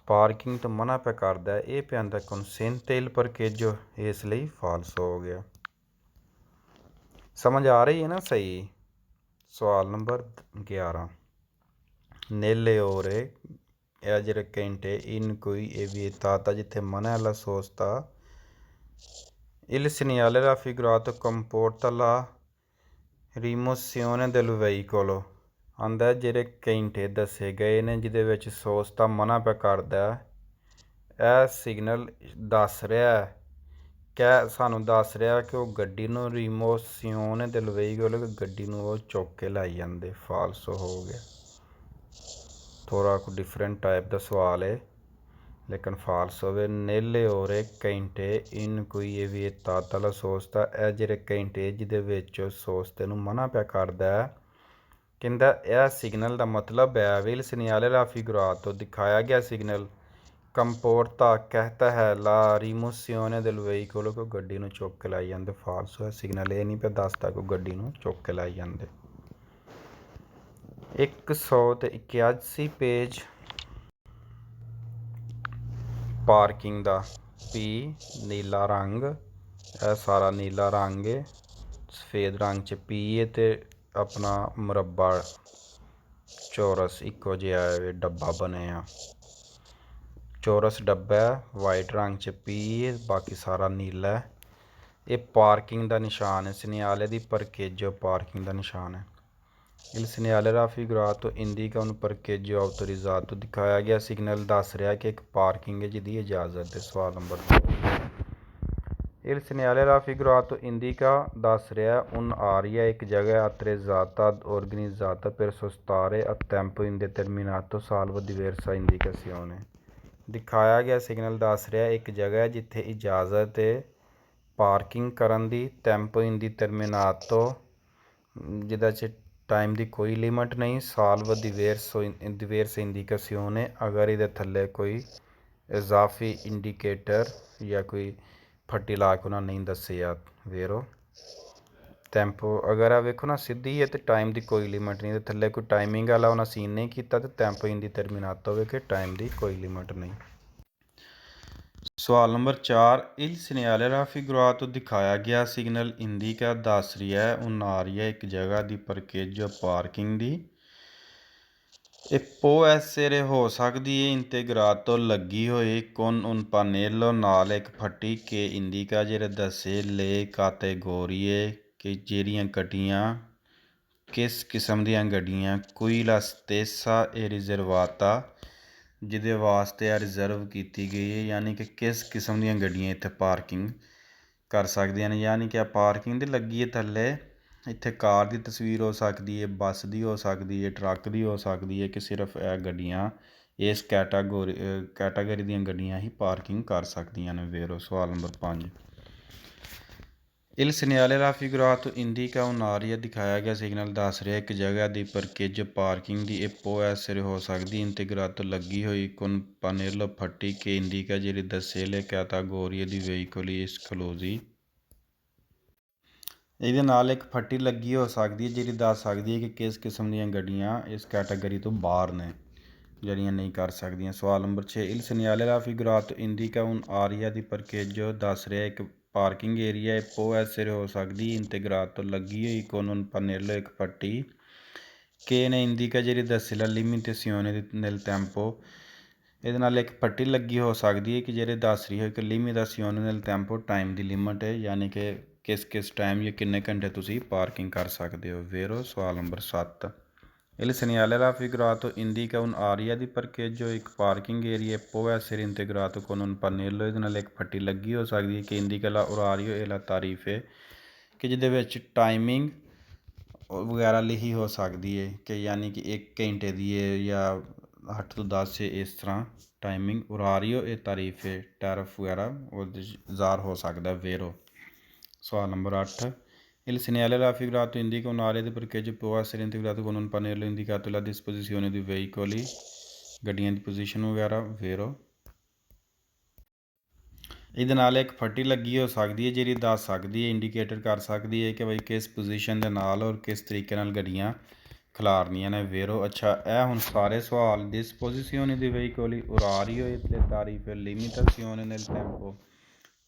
ਪਾਰਕਿੰਗ ਤੋਂ ਮਨਾ ਪਿਆ ਕਰਦਾ। ਇਹ ਪਿਆਂਦਾ consente il parcheggio, ਇਸ ਲਈ ਫਾਲਸ ਹੋ ਗਿਆ। ਸਮਝ ਆ ਰਹੀ ਹੈ ਨਾ ਸਹੀ। ਸਵਾਲ ਨੰਬਰ 11 nelle ore ਇਹ ਜਿਹੜੇ ਘੰਟੇ in cui è vietata ਜਿੱਥੇ ਮਨਾ la sosta il segnale raffigurato comporta la rimozione del veicolo ਆਂਦਾ ਜਿਹੜੇ ਘੰਟੇ ਦੱਸੇ ਗਏ ਨੇ ਜਿਹਦੇ ਵਿੱਚ ਸੋਸਤਾ ਮਨਾ ਪਿਆ ਕਰਦਾ ਇਹ ਸਿਗਨਲ ਦੱਸ ਰਿਹਾ ਸਾਨੂੰ ਦੱਸ ਰਿਹਾ ਕਿ ਉਹ ਗੱਡੀ ਨੂੰ ਰਿਮੋਸੀਓਨ del veicolo ਗੱਡੀ ਨੂੰ ਉਹ ਚੁੱਕ ਕੇ ਲੈ ਜਾਂਦੇ। ਫਾਲਸ ਹੋ ਗਿਆ। ਥੋੜ੍ਹਾ ਕੁ ਡਿਫਰੈਂਟ ਟਾਈਪ ਦਾ ਸਵਾਲ ਹੈ ਲੇਕਿਨ ਫਾਲਸ ਹੋਵੇ। ਨੇਲੇ ਓਰੇ ਘੰਟੇ ਇਨ ਕੋਈ ਇਹ ਵੀ ਤਾਤਾ ਲਾ ਸੋਸਤਾ ਇਹ ਜਿਹੜੇ ਘੰਟੇ ਜਿਹਦੇ ਵਿੱਚ ਸੋਸਤੇ ਨੂੰ ਮਨਾ ਪਿਆ ਕਰਦਾ ਕਹਿੰਦਾ ਇਹ ਸਿਗਨਲ ਦਾ ਮਤਲਬ ਹੈ ਵਿਲ ਸੀਗਨਾਲੇ ਰਾਫੀਗੁਰਾਤੋ ਦਿਖਾਇਆ ਗਿਆ ਸਿਗਨਲ ਕੰਪੋਰਤਾ ਕਹਿਤਾ ਹੈ ਲਾ ਰੀਮੋਸੀਓਨੇ del veicolo ਕੋ ਗੱਡੀ ਨੂੰ ਚੁੱਕ ਕੇ ਲਾਈ ਜਾਂਦੇ। ਫਾਲਸ ਹੋਇਆ ਸਿਗਨਲ ਇਹ ਨਹੀਂ ਪਿਆ ਦੱਸਦਾ ਕੋਈ ਗੱਡੀ ਨੂੰ ਚੁੱਕ ਕੇ ਲਾਈ ਜਾਂਦੇ। 181 ਪੇਜ ਪਾਰਕਿੰਗ ਦਾ ਪੀ ਨੀਲਾ ਰੰਗ ਇਹ ਸਾਰਾ ਨੀਲਾ ਰੰਗ ਹੈ ਸਫੇਦ ਰੰਗ 'ਚ ਪੀ ਹੈ ਤੇ ਆਪਣਾ ਮੁਰੱਬਾ ਚੌਰਸ ਇੱਕੋ ਜਿਹਾ ਡੱਬਾ ਬਣਿਆ ਚੌਰਸ ਡੱਬਾ ਵਾਈਟ ਰੰਗ 'ਚ ਪੀ ਹੈ ਬਾਕੀ ਸਾਰਾ ਨੀਲਾ। ਇਹ ਪਾਰਕਿੰਗ ਦਾ ਨਿਸ਼ਾਨ ਹੈ ਸਿਨਿਆਲੇ ਦੀ ਪਰਕੇਜੋ ਪਾਰਕਿੰਗ ਦਾ ਨਿਸ਼ਾਨ ਹੈ। Il segnale raffigurato indica un parcheggio autorizzato। ਦਿਖਾਇਆ ਗਿਆ ਸਿਗਨਲ ਦੱਸ ਰਿਹਾ ਕਿ ਇੱਕ ਪਾਰਕਿੰਗ ਹੈ ਜਿਹਦੀ ਇਜਾਜ਼ਤ ਹੈ। ਸਵਾਲ number 2। Il segnale raffigurato indica ਦੱਸ ਰਿਹਾ un area ਇੱਕ ਜਗ੍ਹਾ attrezzata organizzata per sostare a tempo indeterminato salvo diversa indicazione। ਦਿਖਾਇਆ ਗਿਆ ਸਿਗਨਲ ਦੱਸ ਰਿਹਾ ਇੱਕ ਜਗ੍ਹਾ ਜਿੱਥੇ ਇਜਾਜ਼ਤ ਹੈ ਪਾਰਕਿੰਗ ਕਰਨ ਦੀ ਟੈਂਪੋ ਇੰਡੀਟਰਮੀਨਾਟੋ ਜਿਹਦਾ 'ਚ ਟਾਈਮ ਦੀ ਕੋਈ ਲਿਮਟ ਨਹੀਂ ਸਾਲਵ ਦਿਵੇਰਸ ਇੰਡੀਕੇਸ਼ਨੇ ਅਗਰ ਇਹਦੇ ਥੱਲੇ ਕੋਈ ਇਜ਼ਾਫੀ ਇੰਡੀਕੇਟਰ ਜਾਂ ਕੋਈ ਫੱਟੀ ਲਾ ਕੇ ਉਹਨਾਂ ਨਹੀਂ ਦੱਸਿਆ ਵੇਰੋ ਟੈਂਪੋ ਅਗਰ ਆ ਵੇਖੋ ਨਾ ਸਿੱਧੀ ਹੈ ਅਤੇ ਟਾਈਮ ਦੀ ਕੋਈ ਲਿਮਟ ਨਹੀਂ ਇਹਦੇ ਥੱਲੇ ਕੋਈ ਟਾਈਮਿੰਗ ਵਾਲਾ ਉਹਨਾਂ ਸੀਨ ਨਹੀਂ ਕੀਤਾ ਅਤੇ ਟੈਂਪੋ ਇੰਡੀਟਰਮੀਨਾਟੋ ਵੇਖੇ ਟਾਈਮ ਦੀ ਕੋਈ ਲਿਮਟ ਨਹੀਂ। ਸਵਾਲ ਨੰਬਰ 4 il segnale raffigurato ਦਿਖਾਇਆ ਗਿਆ ਸਿਗਨਲ ਇੰਡੀਕਾ ਦੱਸ ਰਿਹਾ ਉਨਾਰੀਆ ਇੱਕ ਜਗ੍ਹਾ ਦੀ parcheggio ਪਾਰਕਿੰਗ ਦੀ ਇਹ può essere ਹੋ ਸਕਦੀ ਹੈ ਇੰਟੇਗਰਾਤੋ ਲੱਗੀ ਹੋਈ con un pannello ਨਾਲ ਇੱਕ ਫੱਟੀ ਕੇ ਇੰਡੀਕਾ ਜਿਹੜੇ ਦੱਸੇ le categorie ਕਿ ਜਿਹੜੀਆਂ ਗੱਡੀਆਂ ਕਿਸ ਕਿਸਮ ਦੀਆਂ ਗੱਡੀਆਂ ਕੋਈ la stessa e riservata ਜਿਹਦੇ ਵਾਸਤੇ ਆ ਰਿਜ਼ਰਵ ਕੀਤੀ ਗਈ ਹੈ ਯਾਨੀ ਕਿ ਕਿਸ ਕਿਸਮ ਦੀਆਂ ਗੱਡੀਆਂ ਇੱਥੇ ਪਾਰਕਿੰਗ ਕਰ ਸਕਦੀਆਂ ਨੇ ਯਾਨੀ ਕਿ ਆ ਪਾਰਕਿੰਗ ਦੀ ਲੱਗੀ ਹੈ ਥੱਲੇ ਇੱਥੇ ਕਾਰ ਦੀ ਤਸਵੀਰ ਹੋ ਸਕਦੀ ਹੈ ਬੱਸ ਦੀ ਹੋ ਸਕਦੀ ਹੈ ਟਰੱਕ ਦੀ ਹੋ ਸਕਦੀ ਹੈ ਕਿ ਸਿਰਫ ਇਹ ਗੱਡੀਆਂ ਇਸ ਕੈਟਾਗਰੀ ਦੀਆਂ ਗੱਡੀਆਂ ਹੀ ਪਾਰਕਿੰਗ ਕਰ ਸਕਦੀਆਂ ਨੇ ਵੇਰੋ। ਸਵਾਲ number 5 il segnale raffigurato indica un'area ਦਿਖਾਇਆ ਗਿਆ ਸਿਗਨਲ ਦੱਸ ਰਿਹਾ ਇੱਕ ਜਗ੍ਹਾ ਦੀ parcheggio ਪਾਰਕਿੰਗ ਦੀ ਇਹ può essere ਹੋ ਸਕਦੀ ਇੰਟੇਗਰਾਤੋ ਲੱਗੀ ਹੋਈ con pannello ਫੱਟੀ ਕੇ ਇੰਡੀਕਾ ਜਿਹੜੀ ਦੱਸੇ le categorie di veicoli esclusi ਇਹਦੇ ਨਾਲ ਇੱਕ ਫੱਟੀ ਲੱਗੀ ਹੋ ਸਕਦੀ ਹੈ ਜਿਹੜੀ ਦੱਸ ਸਕਦੀ ਹੈ ਕਿ ਕਿਸ ਕਿਸਮ ਦੀਆਂ ਗੱਡੀਆਂ ਇਸ ਕੈਟਾਗਰੀ ਤੋਂ ਬਾਹਰ ਨੇ ਜਿਹੜੀਆਂ ਨਹੀਂ ਕਰ ਸਕਦੀਆਂ। ਸਵਾਲ number 6 il segnale raffigurato indica un'area di parcheggio ਦੱਸ ਰਿਹਾ ਇੱਕ ਪਾਰਕਿੰਗ ਏਰੀਆ può essere ਹੋ ਸਕਦੀ ਇੰਟੇਗਰਾਤੋ ਲੱਗੀ ਹੋਈ con un pannello ਇੱਕ ਫੱਟੀ ਕਿ ਨੇ ਇੰਡੀਕਾ ਜਿਹੜੀ ਦੱਸੇ ਲਾ limitazione nel tempo ਇਹਦੇ ਨਾਲ ਇੱਕ ਪੱਟੀ ਲੱਗੀ ਹੋ ਸਕਦੀ ਹੈ ਕਿ ਜਿਹੜੇ ਦੱਸ ਰਹੀ ਹੈ ਕਿ limitazione nel tempo ਟਾਈਮ ਦੀ ਲਿਮਟ ਹੈ ਯਾਨੀ ਕਿ ਕਿਸ ਟਾਈਮ ਜਾਂ ਕਿੰਨੇ ਘੰਟੇ ਤੁਸੀਂ ਪਾਰਕਿੰਗ ਕਰ ਸਕਦੇ ਹੋ ਵੇਰੋ। ਸਵਾਲ number 7 il segnale raffigurato indica un'area di parcheggio ਇੱਕ parking area può essere integrato con un pannello ਇਹਦੇ ਨਾਲ ਇੱਕ ਫੱਟੀ ਲੱਗੀ ਹੋ ਸਕਦੀ ਹੈ ਕਿ indica la orario e la tariffe ਕਿ ਜਿਹਦੇ ਵਿੱਚ ਟਾਈਮਿੰਗ ਵਗੈਰਾ ਲਿਖੀ ਹੋ ਸਕਦੀ ਹੈ ਕਿ ਯਾਨੀ ਕਿ 1 ਘੰਟੇ ਦੀ ਹੈ ਜਾਂ 8 ਤੋਂ 10 ਹੈ ਇਸ ਤਰ੍ਹਾਂ timing orario e tariffe tariff ਵਗੈਰਾ ਉਹਦੇ ਜ਼ਾਹਰ ਹੋ ਸਕਦਾ ਵੇਰੋ। ਸਵਾਲ number 8 il segnale raffigurato indica un'area di parcheggio può essere integrato con un pannello indicato la disposizione dei veicoli ਗੱਡੀਆਂ ਦੀ ਪੋਜੀਸ਼ਨ ਵਗੈਰਾ ਵੇਰੋ। ਇਹਦੇ ਨਾਲ ਇੱਕ ਫੱਟੀ ਲੱਗੀ ਹੋ ਸਕਦੀ ਹੈ ਜਿਹੜੀ ਦੱਸ ਸਕਦੀ ਹੈ ਇੰਡੀਕੇਟਰ ਕਰ ਸਕਦੀ ਹੈ ਕਿ ਬਈ ਕਿਸ ਪੋਜੀਸ਼ਨ ਦੇ ਨਾਲ ਔਰ ਕਿਸ ਤਰੀਕੇ ਨਾਲ ਗੱਡੀਆਂ ਖਿਲਾਰਨੀਆਂ ਨੇ ਵੇਰੋ। ਅੱਛਾ ਇਹ ਹੁਣ ਸਾਰੇ ਸਵਾਲ disposizione dei veicoli orario e le tariffe limitazione nel tempo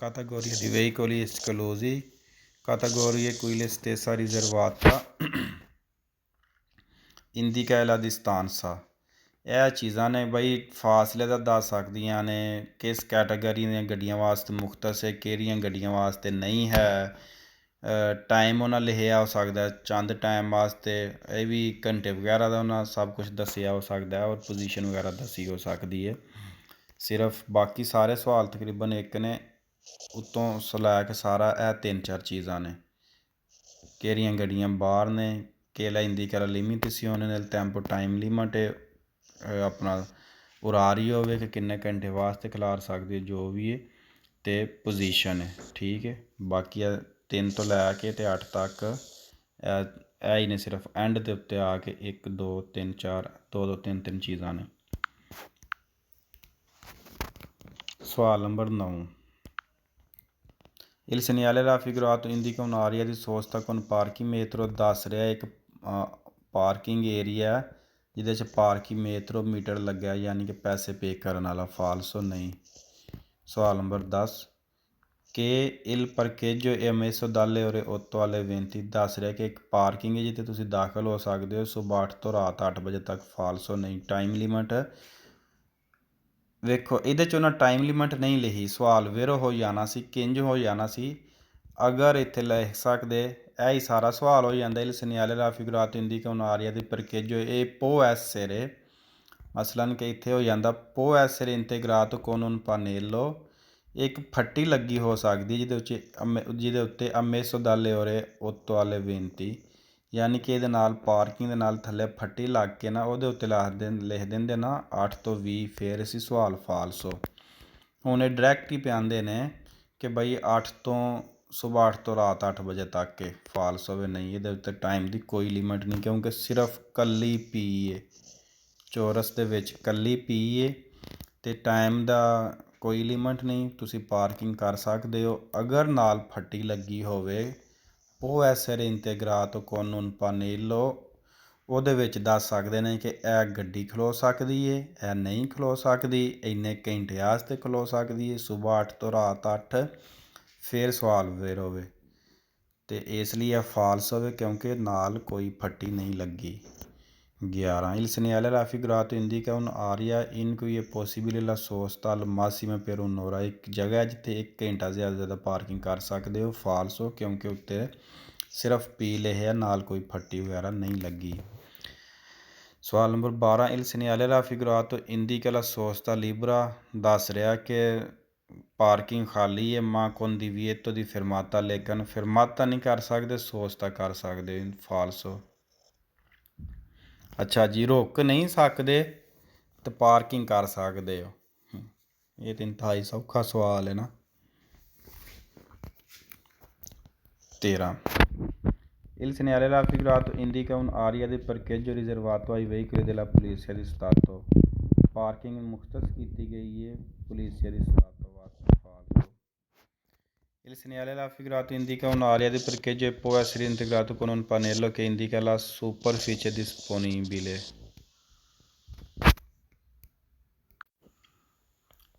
categoria di veicoli esclusi categorie cui la stessa riservata indica la distanza ਇਹ ਚੀਜ਼ਾਂ ਨੇ ਬਈ ਫਾਸਲੇ ਦਾ ਦੱਸ ਸਕਦੀਆਂ ਨੇ ਕਿਸ ਕੈਟਾਗਰੀ ਦੀਆਂ ਗੱਡੀਆਂ ਵਾਸਤੇ ਮੁਖਤਸ ਹੈ ਕਿਹੜੀਆਂ ਗੱਡੀਆਂ ਵਾਸਤੇ ਨਹੀਂ ਹੈ ਟਾਈਮ ਉਹਨਾਂ ਲਿਖਿਆ ਹੋ ਸਕਦਾ ਚੰਦ ਟਾਈਮ ਵਾਸਤੇ ਇਹ ਵੀ ਘੰਟੇ ਵਗੈਰਾ ਦਾ ਉਹਨਾਂ ਸਭ ਕੁਝ ਦੱਸਿਆ ਹੋ ਸਕਦਾ ਔਰ ਪੋਜੀਸ਼ਨ ਵਗੈਰਾ ਦੱਸੀ ਹੋ ਸਕਦੀ ਹੈ ਸਿਰਫ ਬਾਕੀ ਸਾਰੇ ਸਵਾਲ ਤਕਰੀਬਨ ਇੱਕ ਨੇ ਉੱਤੋਂ ਲੈ ਕੇ ਸਾਰਾ ਇਹ 3-4 ਚੀਜ਼ਾਂ ਨੇ ਕਿਹੜੀਆਂ ਗੱਡੀਆਂ ਬਾਹਰ ਨੇ ਕਿਹੜਾ ਇੰਡੀਕਾ la limitazione nel tempo time limit ਆਪਣਾ ਉਰਾਰੀਓ ਹੋਵੇ ਕਿ ਕਿੰਨੇ ਘੰਟੇ ਵਾਸਤੇ ਖਿਲਾਰ ਸਕਦੇ ਜੋ ਵੀ ਹੈ ਅਤੇ ਪੋਜੀਸ਼ਨ ਹੈ ਠੀਕ ਹੈ। ਬਾਕੀ 3 ਤੋਂ ਲੈ ਕੇ ਅਤੇ 8 ਤੱਕ ਇਹ ਹੀ ਨੇ ਸਿਰਫ ਐਂਡ ਦੇ ਉੱਤੇ ਆ ਕੇ 1 2 3 4 2 3 ਚੀਜ਼ਾਂ ਨੇ। ਸਵਾਲ number 9 il segnale raffigurato indica un'area di sosta con parchimetro ਦੱਸ ਰਿਹਾ ਇੱਕ ਪਾਰਕਿੰਗ ਏਰੀਆ ਜਿਹਦੇ 'ਚ ਪਾਰਕੀਮੇਟਰੋ ਮੀਟਰ ਲੱਗਿਆ ਯਾਨੀ ਕਿ ਪੈਸੇ ਪੇ ਕਰਨ ਵਾਲਾ ਫਾਲਸੋ ਨਹੀਂ। ਸਵਾਲ ਨੰਬਰ 10 ਕਿ il parcheggio è ammesso dalle ore 8 alle 20 ਦੱਸ ਰਿਹਾ ਕਿ ਇੱਕ ਪਾਰਕਿੰਗ ਹੈ ਜਿੱਥੇ ਤੁਸੀਂ ਦਾਖਲ ਹੋ ਸਕਦੇ ਹੋ ਸੁਬਾਹ 8 ਤੋਂ ਰਾਤ 8 ਵਜੇ ਤੱਕ ਫਾਲਸੋ ਨਹੀਂ। ਟਾਈਮ ਲਿਮਟ ਵੇਖੋ ਇਹਦੇ 'ਚ ਉਹਨਾਂ ਟਾਈਮ ਲਿਮਟ ਨਹੀਂ ਲਿਖੀ ਸਵਾਲ ਵੇਰੋ ਹੋ ਜਾਣਾ ਸੀ ਕਿੰਝ ਹੋ ਜਾਣਾ ਸੀ ਅਗਰ ਇੱਥੇ ਲਿਖ ਸਕਦੇ ही सारा सवाल हो जाता। Il segnale raffigurato indica un'area di parcheggio e può essere ਮਸਲਨ ਕਿ ਇੱਥੇ ਹੋ ਜਾਂਦਾ può essere integrato con un pannello, ਇੱਕ ਫੱਟੀ ਲੱਗੀ ਹੋ ਸਕਦੀ ਜਿਹਦੇ ਉੱਤੇ ammesso dalle ore 8 alle 20, ਯਾਨੀ ਕਿ ਇਹਦੇ ਨਾਲ ਪਾਰਕਿੰਗ ਦੇ ਨਾਲ ਥੱਲੇ ਫੱਟੀ ਲੱਗ ਕੇ ਨਾ ਉਹਦੇ ਉੱਤੇ ਲਿਖ ਦਿੰਦੇ ਨਾ 8 ਤੋਂ 20, ਫਿਰ ਅਸੀਂ ਸਵਾਲ ਫਾਲਸ ਹੋ। ਹੁਣ ਇਹ ਡਾਇਰੈਕਟ ਹੀ ਪਿਆਉਂਦੇ ਨੇ ਕਿ ਬਈ 8 ਤੋਂ ਸੁਬਾਹ 8 ਤੋਂ ਰਾਤ 8 ਵਜੇ ਤੱਕ ਕੇ ਫਾਲਸ ਹੋਵੇ। ਨਹੀਂ, ਇਹਦੇ ਉੱਤੇ ਟਾਈਮ ਦੀ ਕੋਈ ਲਿਮਿਟ ਨਹੀਂ, ਕਿਉਂਕਿ ਸਿਰਫ ਕੱਲੀ ਪੀ ਹੈ, ਚੌਰਸ ਦੇ ਵਿੱਚ ਕੱਲੀ ਪੀ ਹੈ ਅਤੇ ਟਾਈਮ ਦਾ ਕੋਈ ਲਿਮਿਟ ਨਹੀਂ। ਤੁਸੀਂ ਪਾਰਕਿੰਗ ਕਰ ਸਕਦੇ ਹੋ ਅਗਰ ਨਾਲ ਫੱਟੀ ਲੱਗੀ ਹੋਵੇ। può essere integrato con un pannello, ਉਹਦੇ ਵਿੱਚ ਦੱਸ ਸਕਦੇ ਨੇ ਕਿ ਇਹ ਗੱਡੀ ਖਲੋ ਸਕਦੀ ਹੈ, ਇਹ ਨਹੀਂ ਖਲੋ ਸਕਦੀ, ਇੰਨੇ ਘੰਟੇ ਵਾਸਤੇ ਖਲੋ ਸਕਦੀ ਹੈ, ਸੁਬਾਹ 8 ਤੋਂ ਰਾਤ 8, ਫਿਰ ਸਵਾਲ ਫਿਰ ਹੋਵੇ। ਅਤੇ ਇਸ ਲਈ ਇਹ ਫਾਲਸ ਹੋਵੇ ਕਿਉਂਕਿ ਨਾਲ ਕੋਈ ਫੱਟੀ ਨਹੀਂ ਲੱਗੀ। 11 Il segnale raffigurato indica un'area in cui è possibile la sosta al massimo per un'ora, ਇੱਕ ਜਗ੍ਹਾ ਜਿੱਥੇ 1 ਘੰਟਾ ਜ਼ਿਆਦਾ ਪਾਰਕਿੰਗ ਕਰ ਸਕਦੇ ਹੋ। ਫਾਲਸ ਹੋ ਕਿਉਂਕਿ ਉੱਤੇ ਸਿਰਫ ਪੀ ਲਿਖਿਆ, ਨਾਲ ਕੋਈ ਫੱਟੀ ਵਗੈਰਾ ਨਹੀਂ ਲੱਗੀ। ਸਵਾਲ number 12 Il segnale raffigurato indica la sosta libera, ਦੱਸ ਰਿਹਾ ਕਿ ਪਾਰਕਿੰਗ ਖਾਲੀ ਹੈ ma con divieto di fermata, ਲੇਕਿਨ ਫਰਮਾਤਾ ਨਹੀਂ ਕਰ ਸਕਦੇ, ਸੋਸਤਾ ਕਰ ਸਕਦੇ। ਫਾਲਸ ਹੋ। ਅੱਛਾ ਜੀ, ਰੁਕ ਨਹੀਂ ਸਕਦੇ ਤੇ ਪਾਰਕਿੰਗ ਕਰ ਸਕਦੇ ਹੋ। ਇਹ ਤਾਂ ਇੰਤਹਾਈ ਸੌਖਾ ਸਵਾਲ ਹੈ ਨਾ। 13 Il segnale raffigurato indica un'area di parcheggio riservato ai veicoli della Polizia di Stato, parking ਮੁਖਤਸ ਕੀਤੀ ਗਈ ਹੈ ਪੁਲਿਸਿਆ ਦੀ ਸਟਾto ਵਾਸਤੇ। ਫਾਲਸ। Il segnale raffigurato indica un'area di parcheggio e può essere integrato con un pannello che indica la superficie disponibile.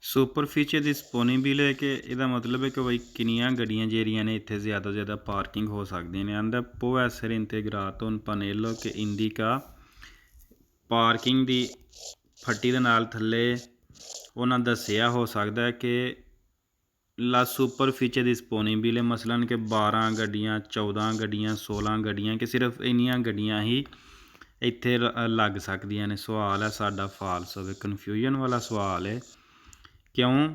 ਸੁਪਰਫੀਚਰ ਡਿਸਪੋਨੇਬਲ ਕਿ ਇਹਦਾ ਮਤਲਬ ਹੈ ਕਿ ਬਈ ਕਿੰਨੀਆਂ ਗੱਡੀਆਂ ਜਿਹੜੀਆਂ ਨੇ ਇੱਥੇ ਜ਼ਿਆਦਾ ਤੋਂ ਜ਼ਿਆਦਾ ਪਾਰਕਿੰਗ ਹੋ ਸਕਦੀਆਂ ਨੇ। ਆਂਦਾ può essere integrato un pannello che indica, parking ਦੀ ਫੱਟੀ ਦੇ ਨਾਲ ਥੱਲੇ ਉਹਨਾਂ ਦੱਸਿਆ ਹੋ ਸਕਦਾ ਕਿ ਲਾ ਸੁਪਰਫੀਚਰ ਡਿਸਪੋਨੇਬਲ, ਮਸਲਨ ਕਿ 12 ਗੱਡੀਆਂ 14 ਗੱਡੀਆਂ 16 ਗੱਡੀਆਂ, ਕਿ ਸਿਰਫ ਇੰਨੀਆਂ ਗੱਡੀਆਂ ਹੀ ਇੱਥੇ ਲੱਗ ਸਕਦੀਆਂ ਨੇ। ਸਵਾਲ ਹੈ ਸਾਡਾ ਫਾਲਸ ਹੋਵੇ, ਕਨਫਿਊਜ਼ਨ ਵਾਲਾ ਸਵਾਲ ਹੈ। ਕਿਉਂ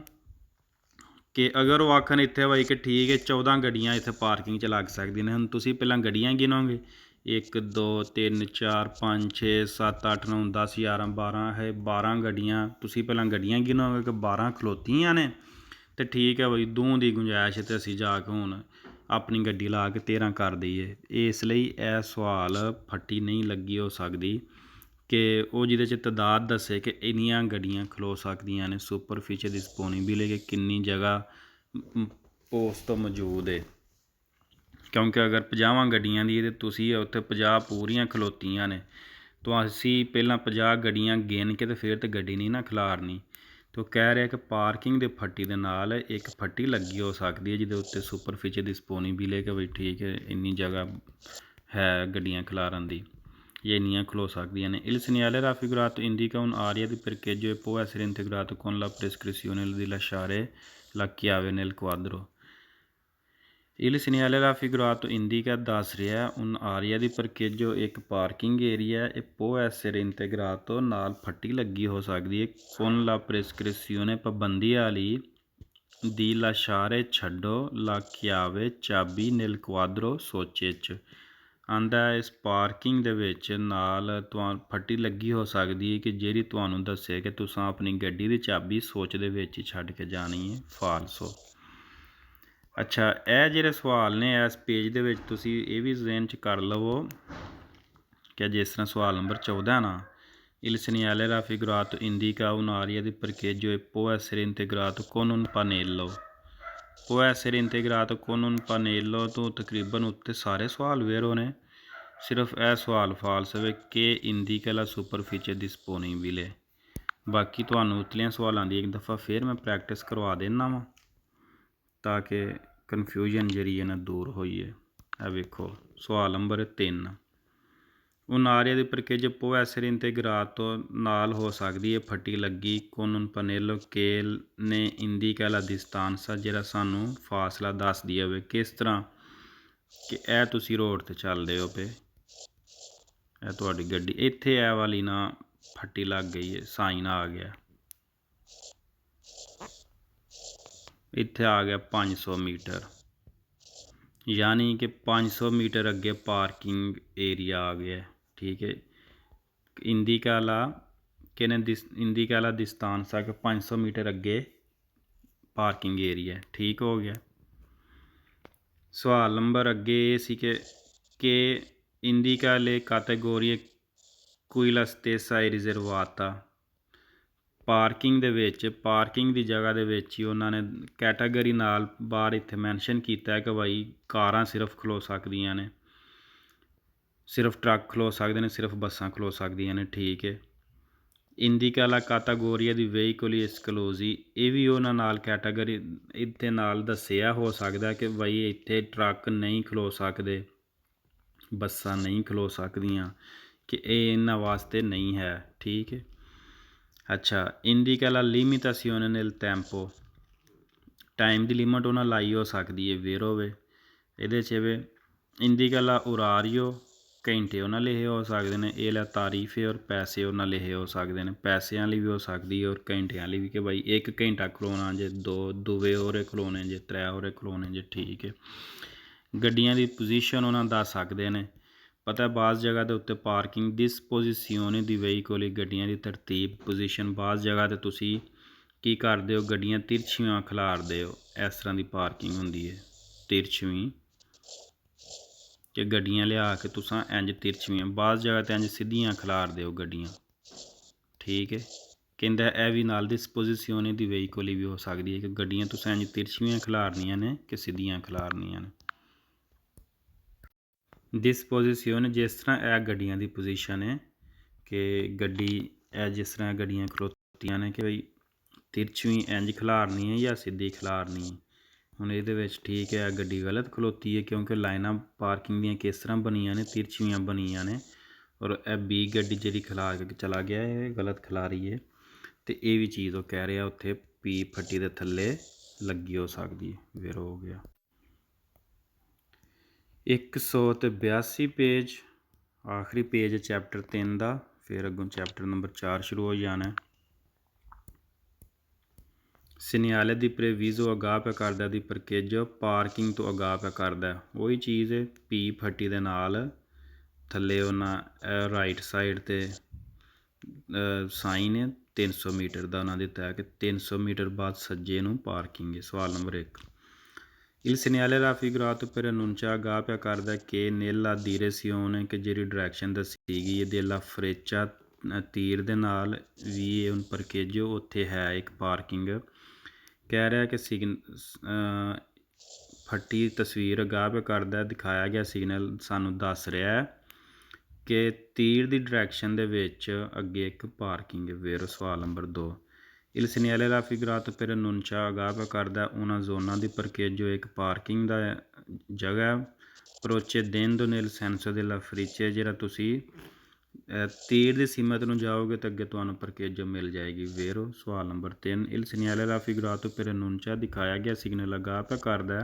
ਕਿ ਅਗਰ ਉਹ ਆਖਣ ਇੱਥੇ ਬਾਈ ਕਿ ਠੀਕ ਹੈ 14 ਗੱਡੀਆਂ ਇੱਥੇ ਪਾਰਕਿੰਗ 'ਚ ਲੱਗ ਸਕਦੀਆਂ ਨੇ, ਹੁਣ ਤੁਸੀਂ ਪਹਿਲਾਂ ਗੱਡੀਆਂ ਗਿਣੋਗੇ 1 2 3 4 5 6 7 8 9 10 11 12 ਹੈ 12 ਗੱਡੀਆਂ। ਤੁਸੀਂ ਪਹਿਲਾਂ ਗੱਡੀਆਂ ਗਿਣੋਗੇ ਕਿ 12 ਖਲੋਤੀਆਂ ਨੇ ਅਤੇ ਠੀਕ ਹੈ ਬਈ ਦੋ ਦੀ ਗੁੰਜਾਇਸ਼ ਅਤੇ ਅਸੀਂ ਜਾ ਕੇ ਹੁਣ ਆਪਣੀ ਗੱਡੀ ਲਾ ਕੇ 13 ਕਰ ਦਈਏ। ਇਸ ਲਈ ਇਹ ਸਵਾਲ ਫੱਟੀ ਨਹੀਂ ਲੱਗੀ ਹੋ ਸਕਦੀ ਕਿ ਉਹ ਜਿਹਦੇ 'ਚ ਤਾਦਾਦ ਦੱਸੇ ਕਿ ਇੰਨੀਆਂ ਗੱਡੀਆਂ ਖਲੋ ਸਕਦੀਆਂ ਨੇ। ਸੁਪਰਫੀਚਰ ਡਿਸਪੋਨੇਬਲ ਕਿ ਕਿੰਨੀ ਜਗ੍ਹਾ ਪੋਸਟ ਮੌਜੂਦ ਹੈ, ਕਿਉਂਕਿ ਅਗਰ 50 ਗੱਡੀਆਂ ਦੀ ਤਾਂ ਤੁਸੀਂ ਉੱਥੇ 50 ਪੂਰੀਆਂ ਖਲੋਤੀਆਂ ਨੇ, ਤਾਂ ਅਸੀਂ ਪਹਿਲਾਂ 50 ਗੱਡੀਆਂ ਗਿਣ ਕੇ ਅਤੇ ਫਿਰ ਤਾਂ ਗੱਡੀ ਨਹੀਂ ਨਾ ਖਿਲਾਰਨੀ। ਤਾਂ ਉਹ ਕਹਿ ਰਿਹਾ ਕਿ ਪਾਰਕਿੰਗ ਦੇ ਫੱਟੀ ਦੇ ਨਾਲ ਇੱਕ ਫੱਟੀ ਲੱਗੀ ਹੋ ਸਕਦੀ ਹੈ ਜਿਹਦੇ ਉੱਤੇ ਸੁਪਰਫੀਚਰ ਡਿਸਪੋਨੇਬਲ ਹੈ ਕਿ ਬਈ ਠੀਕ ਹੈ ਇੰਨੀ ਜਗ੍ਹਾ ਹੈ ਗੱਡੀਆਂ ਖਿਲਾਰਨ ਦੀ, ਇਹ ਇੰਨੀਆਂ ਖਲੋ ਸਕਦੀਆਂ ਨੇ। Il segnale raffigurato indica un'area di parcheggio e può essere integrato con la prescrizione di lasciare la chiave nel quadro. Il segnale raffigurato indica, ਦੱਸ ਰਿਹਾ un'area di parcheggio ਇੱਕ parking area e può essere integrato, ਨਾਲ ਫੱਟੀ ਲੱਗੀ ਹੋ ਸਕਦੀ ਹੈ con la prescrizione, ਪਾਬੰਦੀ ਵਾਲੀ, di lasciare, ਛੱਡੋ, la chiave, ਚਾਬੀ, nel quadro, ਸੋਚੇ 'ਚ। ਆਂਦਾ ਇਸ ਪਾਰਕਿੰਗ ਦੇ ਵਿੱਚ ਨਾਲ ਫੱਟੀ ਲੱਗੀ ਹੋ ਸਕਦੀ ਹੈ ਕਿ ਜਿਹੜੀ ਤੁਹਾਨੂੰ ਦੱਸੇ ਕਿ ਤੁਸੀਂ ਆਪਣੀ ਗੱਡੀ ਦੀ ਚਾਬੀ ਸੋਚ ਦੇ ਵਿੱਚ ਹੀ ਛੱਡ ਕੇ ਜਾਣੀ ਹੈ। ਫਾਲਸ ਹੋ। ਅੱਛਾ, ਇਹ ਜਿਹੜੇ ਸਵਾਲ ਨੇ ਇਸ ਪੇਜ ਦੇ ਵਿੱਚ ਤੁਸੀਂ ਇਹ ਵੀ ਜ਼ਿਹਨ 'ਚ ਕਰ ਲਵੋ ਕਿ ਜਿਸ ਤਰ੍ਹਾਂ ਸਵਾਲ ਨੰਬਰ 14 ਨਾ Il segnale raffigurato indica un'area di parcheggio e può essere integrato con un pannello. può essere integrato con un pannello ਤੋਂ ਤਕਰੀਬਨ ਉੱਤੇ ਸਾਰੇ ਸਵਾਲ ਵੇਰੋ ਨੇ, ਸਿਰਫ ਇਹ ਸਵਾਲ ਫਾਲਸ ਹੋਵੇ ਕਿ indica la superficie disponibile। ਬਾਕੀ ਤੁਹਾਨੂੰ ਉਤਲੀਆਂ ਸਵਾਲਾਂ ਦੀ ਇੱਕ ਦਫਾ ਫਿਰ ਮੈਂ ਪ੍ਰੈਕਟਿਸ ਕਰਵਾ ਦੇਣਾ ਵਾ ਤਾਂ ਕਿ ਕਨਫਿਊਜ਼ਨ ਜਿਹੜੀ ਹੈ ਨਾ ਦੂਰ ਹੋਈਏ। ਇਹ ਵੇਖੋ ਸਵਾਲ number 3 un'area di parcheggio può essere integrato, ਨਾਲ ਹੋ ਸਕਦੀ ਹੈ ਫੱਟੀ ਲੱਗੀ con un pannello che ne indica la distanza, ਜਿਹੜਾ ਸਾਨੂੰ ਫਾਸਲਾ ਦੱਸਦੀ ਹੋਵੇ। ਕਿਸ ਤਰ੍ਹਾਂ ਕਿ ਇਹ ਤੁਸੀਂ ਰੋਡ ਤੇ ਚੱਲਦੇ ਹੋ ਪਏ, ਇਹ ਤੁਹਾਡੀ ਗੱਡੀ ਇੱਥੇ ਇਹ ਵਾਲੀ ਨਾ ਫੱਟੀ ਲੱਗ ਗਈ ਹੈ, ਸਾਈਨ ਆ ਗਿਆ, ਇੱਥੇ ਆ ਗਿਆ 500 मीटर, यानी कि 500 मीटर अगे पार्किंग एरिया आ गया। ठीक है, इंदिकाला इंदिकाला दिस्तान तक 500 मीटर अगे पार्किंग एरिया। ठीक हो गया। सवाल नंबर अगे ये सी कि इंदिकाले कैटेगोरी कोई स्टेसा रिजर्वाता पार्किंग दे विच पार्किंग की जगह दे विच ही उन्होंने कैटागरी नाल बाहर इत्थे मैंशन किया है कि भाई कारां सिर्फ खलो सकदियां ने, सिर्फ ट्रक खलो सकते हैं, सिर्फ बसां खलो सकदियां ने। ठीक है, इंदिकाला कैटागोरी दी व्हीकल एक्सक्लूजी ये भी उन्हां नाल कैटागरी इत्थे नाल दस्सिया हो सकता कि भाई इत्थे ट्रक नहीं खलो सकते, बसां नहीं खलो सकदियां, कि ये इन्हां वास्ते नहीं है। ठीक है। अच्छा, इंडिका ला लिमिटासियोने नel tempo टाइम की लिमिट उन्हें लाई हो सकती है वेरो वे ये वे इंडिका ला उरारियो घंटे उन्हें लिखे हो सकते हैं, ये ला तारीफे और पैसे उन्हें लिखे हो सकते हैं, पैसों वाली भी हो सकती है और घंटे वाली भी कि भाई 1 घंटा खलोना जे, दुवे होरे खलोने जे, 3 होरे खलोने जे। ठीक है, गड्डियां की पोजीशन उन्हें दस सकते हैं। पता है बाज़ जगह के उत्ते पार्किंग डिस्पोजिशियोने दी व्हीकल गड्डियां की तरतीब पोजीशन बाज़ जगह ते तुसी की करदे हो गड्डियां तिरछियां खिलारदे हो, इस तरह की पार्किंग होंदी है तिरछवी कि गड्डियां लिया के तुसां इंज तिरछवियां, बाज़ जगह ते इंज सीधियां खिलारदे हो गड्डियां। ठीक है, कहंदा है भी नाल डिस्पोजिशियोने दी व्हीकल भी हो सकती है कि गड्डियां तुसां इंज तिरछवियां खिलारनियां ने कि सीधियां खिलारनियां ने। डिस्पोजिशन जिस तरह यह गड्डियां की पोजीशन है कि गड्डी जिस तरह गड्डियां खलोतियां ने कि भाई तिरछवी इंज खिलारनी है या सीधी खिलारनी है। हुण ये ठीक है गड्डी गलत खलोती है क्योंकि लाइनां पार्किंग दी किस तरह बनिया ने, तिरछवियां बनिया ने, और यह बी गड्डी जी खिलार के चला गया है, गलत खिलारी है। तो ये भी चीज़ वो कह रहा उत्थे पी फट्टी के थले लगी हो सकती है। फिर हो गया 182 पेज, आखिरी पेज चैप्टर 3 का, फिर अगों चैप्टर नंबर 4 शुरू हो जाना है। सिनियाले दी प्रेविजो अगाह पे करदा दी परकेजो पार्किंग तो अगाह पे करदा, वही चीज़ है पी फट्टी दे नाल थल्ले उन्हां राइट साइड ते साइन है 300 मीटर का उन्हें दिता है कि 300 मीटर बाद सज्जे नूं पार्किंग है। सवाल number 1, Il segnale raffigurato per annuncia agapia carda che nella direzione che जी डायरैक्शन दसी गई है della freccia तीर दे नाल भी un parcheggio उत्थे है एक पार्किंग। कह रहा है कि फट्टी तस्वीर अगाह करदा दिखाया गया सिग्नल सानू दस रहा है कि तीर की डायरैक्शन दे विच अगे एक पार्किंग है। फिर सवाल number 2, Il segnale raffigurato per annuncia अगाह करदा una zona di parcheggio एक पार्किंग दा जगह procedendo nel senso della freccia जिहड़ा तुसी तीर की सीमत नूं जाओगे तो अगे तुहानूं parcheggio मिल जाएगी। वेरो सवाल number 3, Il segnale raffigurato per annuncia दिखाया गया सिग्नल अगाह करदा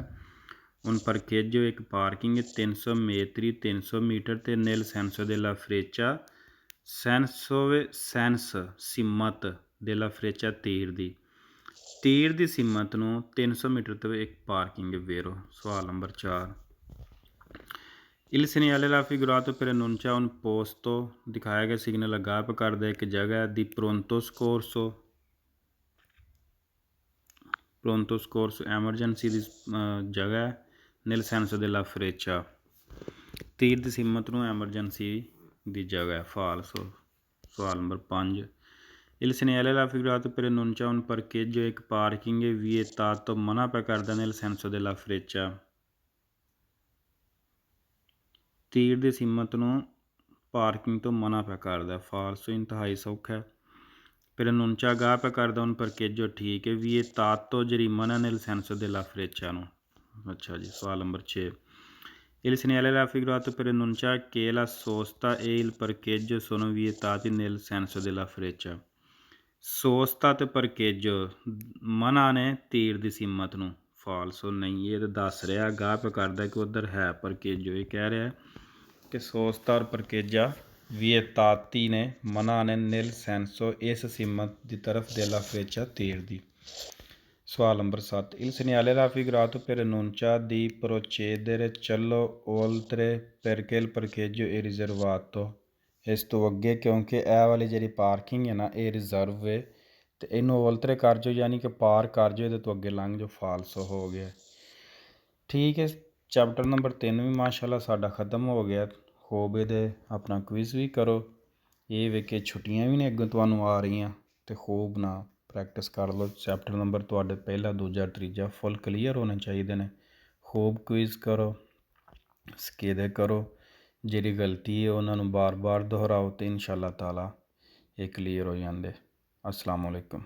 un parcheggio एक पार्किंग 300 metri 300 मीटर ते nel senso della freccia sense सीमत della freccia तीर दी सीमत नूं 300 मीटर तो एक पार्किंग है। वेरो सवाल number 4, Il segnale raffigurato per annuncia un posto दिखाया गया सिग्नल अगाह करदा एक जगह di pronto soccorso एमरजेंसी की जगह nel senso della freccia तीर की सीमत नूं एमरजेंसी की जगह। फाल्सो सवाल number 5, Il segnale raffigurato per annuncia un parcheggio एक पार्किंग है vietato मना पे करदा nel senso della freccia तीर की सीमत नूं पार्किंग तो मना पे करदा। फाल्सो इंतहाई सौखा है। फिर annuncia अगाह पे करदा un parcheggio ठीक है vietato जरिमाना nel senso della freccia नूं। अच्छा जी, सवाल number 6, Il segnale raffigurato per annuncia che la sosta e il parcheggio sono vietati nel senso della freccia सोस्ता तो परकेजो मना ने तीर की सीमत नूं। ਫਾਲਸੋ ਨਹੀਂ, ਇਹ ਤਾਂ ਦੱਸ ਰਿਹਾ ਗਾਹ ਪੇ ਕਰਦਾ ਕਿ ਉਧਰ ਹੈ ਪਰਕੇਜੋ। ਇਹ ਕਹਿ ਰਿਹਾ ਕਿ ਸੋਸਤਾ ਔਰ ਪਰਕੇਜਾ ਵਿਏਤਾਤੀ ਨੇ ਮਨਾ ਨੇ ਨਿਲ ਸੈਂਸੋ ਇਸ ਸੀਮਤ ਦੀ ਤਰਫ della freccia ਤੀਰ ਦੀ। ਸਵਾਲ number 7, il segnale raffigurato per annuncia di procedere ਚੱਲੋ oltre perché il parcheggio è riservato। ਇਸ ਤੋਂ ਅੱਗੇ ਕਿਉਂਕਿ ਇਹ ਵਾਲੀ ਜਿਹੜੀ ਪਾਰਕਿੰਗ ਹੈ ਨਾ ਇਹ ਰਿਜ਼ਰਵ ਹੈ, ਅਤੇ ਇਹਨੂੰ oltre ਕਰ ਜਾਓ ਯਾਨੀ ਕਿ ਪਾਰ ਕਰ ਜਾਓ, ਇਹਦੇ ਤੋਂ ਅੱਗੇ ਲੰਘ ਜਾਓ, ਫਾਲਸੋ ਹੋ ਗਿਆ। ਠੀਕ ਹੈ, ਚੈਪਟਰ ਨੰਬਰ 3 ਵੀ ਮਾਸ਼ਾਅੱਲਾ ਸਾਡਾ ਖ਼ਤਮ ਹੋ ਗਿਆ। ਹੋਬ ਇਹਦੇ ਆਪਣਾ ਕੁਇਜ਼ ਵੀ ਕਰੋ, ਇਹ ਵੇਖ ਕੇ ਛੁੱਟੀਆਂ ਵੀ ਨੇ ਅੱਗੋਂ ਤੁਹਾਨੂੰ ਆ ਰਹੀਆਂ, ਅਤੇ ਖੂਬ ਨਾ ਪ੍ਰੈਕਟਿਸ ਕਰ ਲਓ। ਚੈਪਟਰ ਨੰਬਰ ਤੁਹਾਡੇ ਪਹਿਲਾ, ਦੂਜਾ, ਤੀਜਾ ਫੁੱਲ ਕਲੀਅਰ ਹੋਣੇ ਚਾਹੀਦੇ ਨੇ। ਖੂਬ ਕੁਇਜ਼ ਕਰੋ, ਸਕੇਦੇ ਕਰੋ, ਜਿਹੜੀ ਗਲਤੀ ਹੈ ਉਹਨਾਂ ਨੂੰ ਬਾਰ ਬਾਰ ਦੁਹਰਾਓ, ਅਤੇ ਇਨਸ਼ਾ ਅੱਲਾਹ ਤਾਲਾ ਇਹ ਕਲੀਅਰ ਹੋ ਜਾਂਦੇ। ਅਸਲਾਮੁ ਅਲੈਕੁਮ।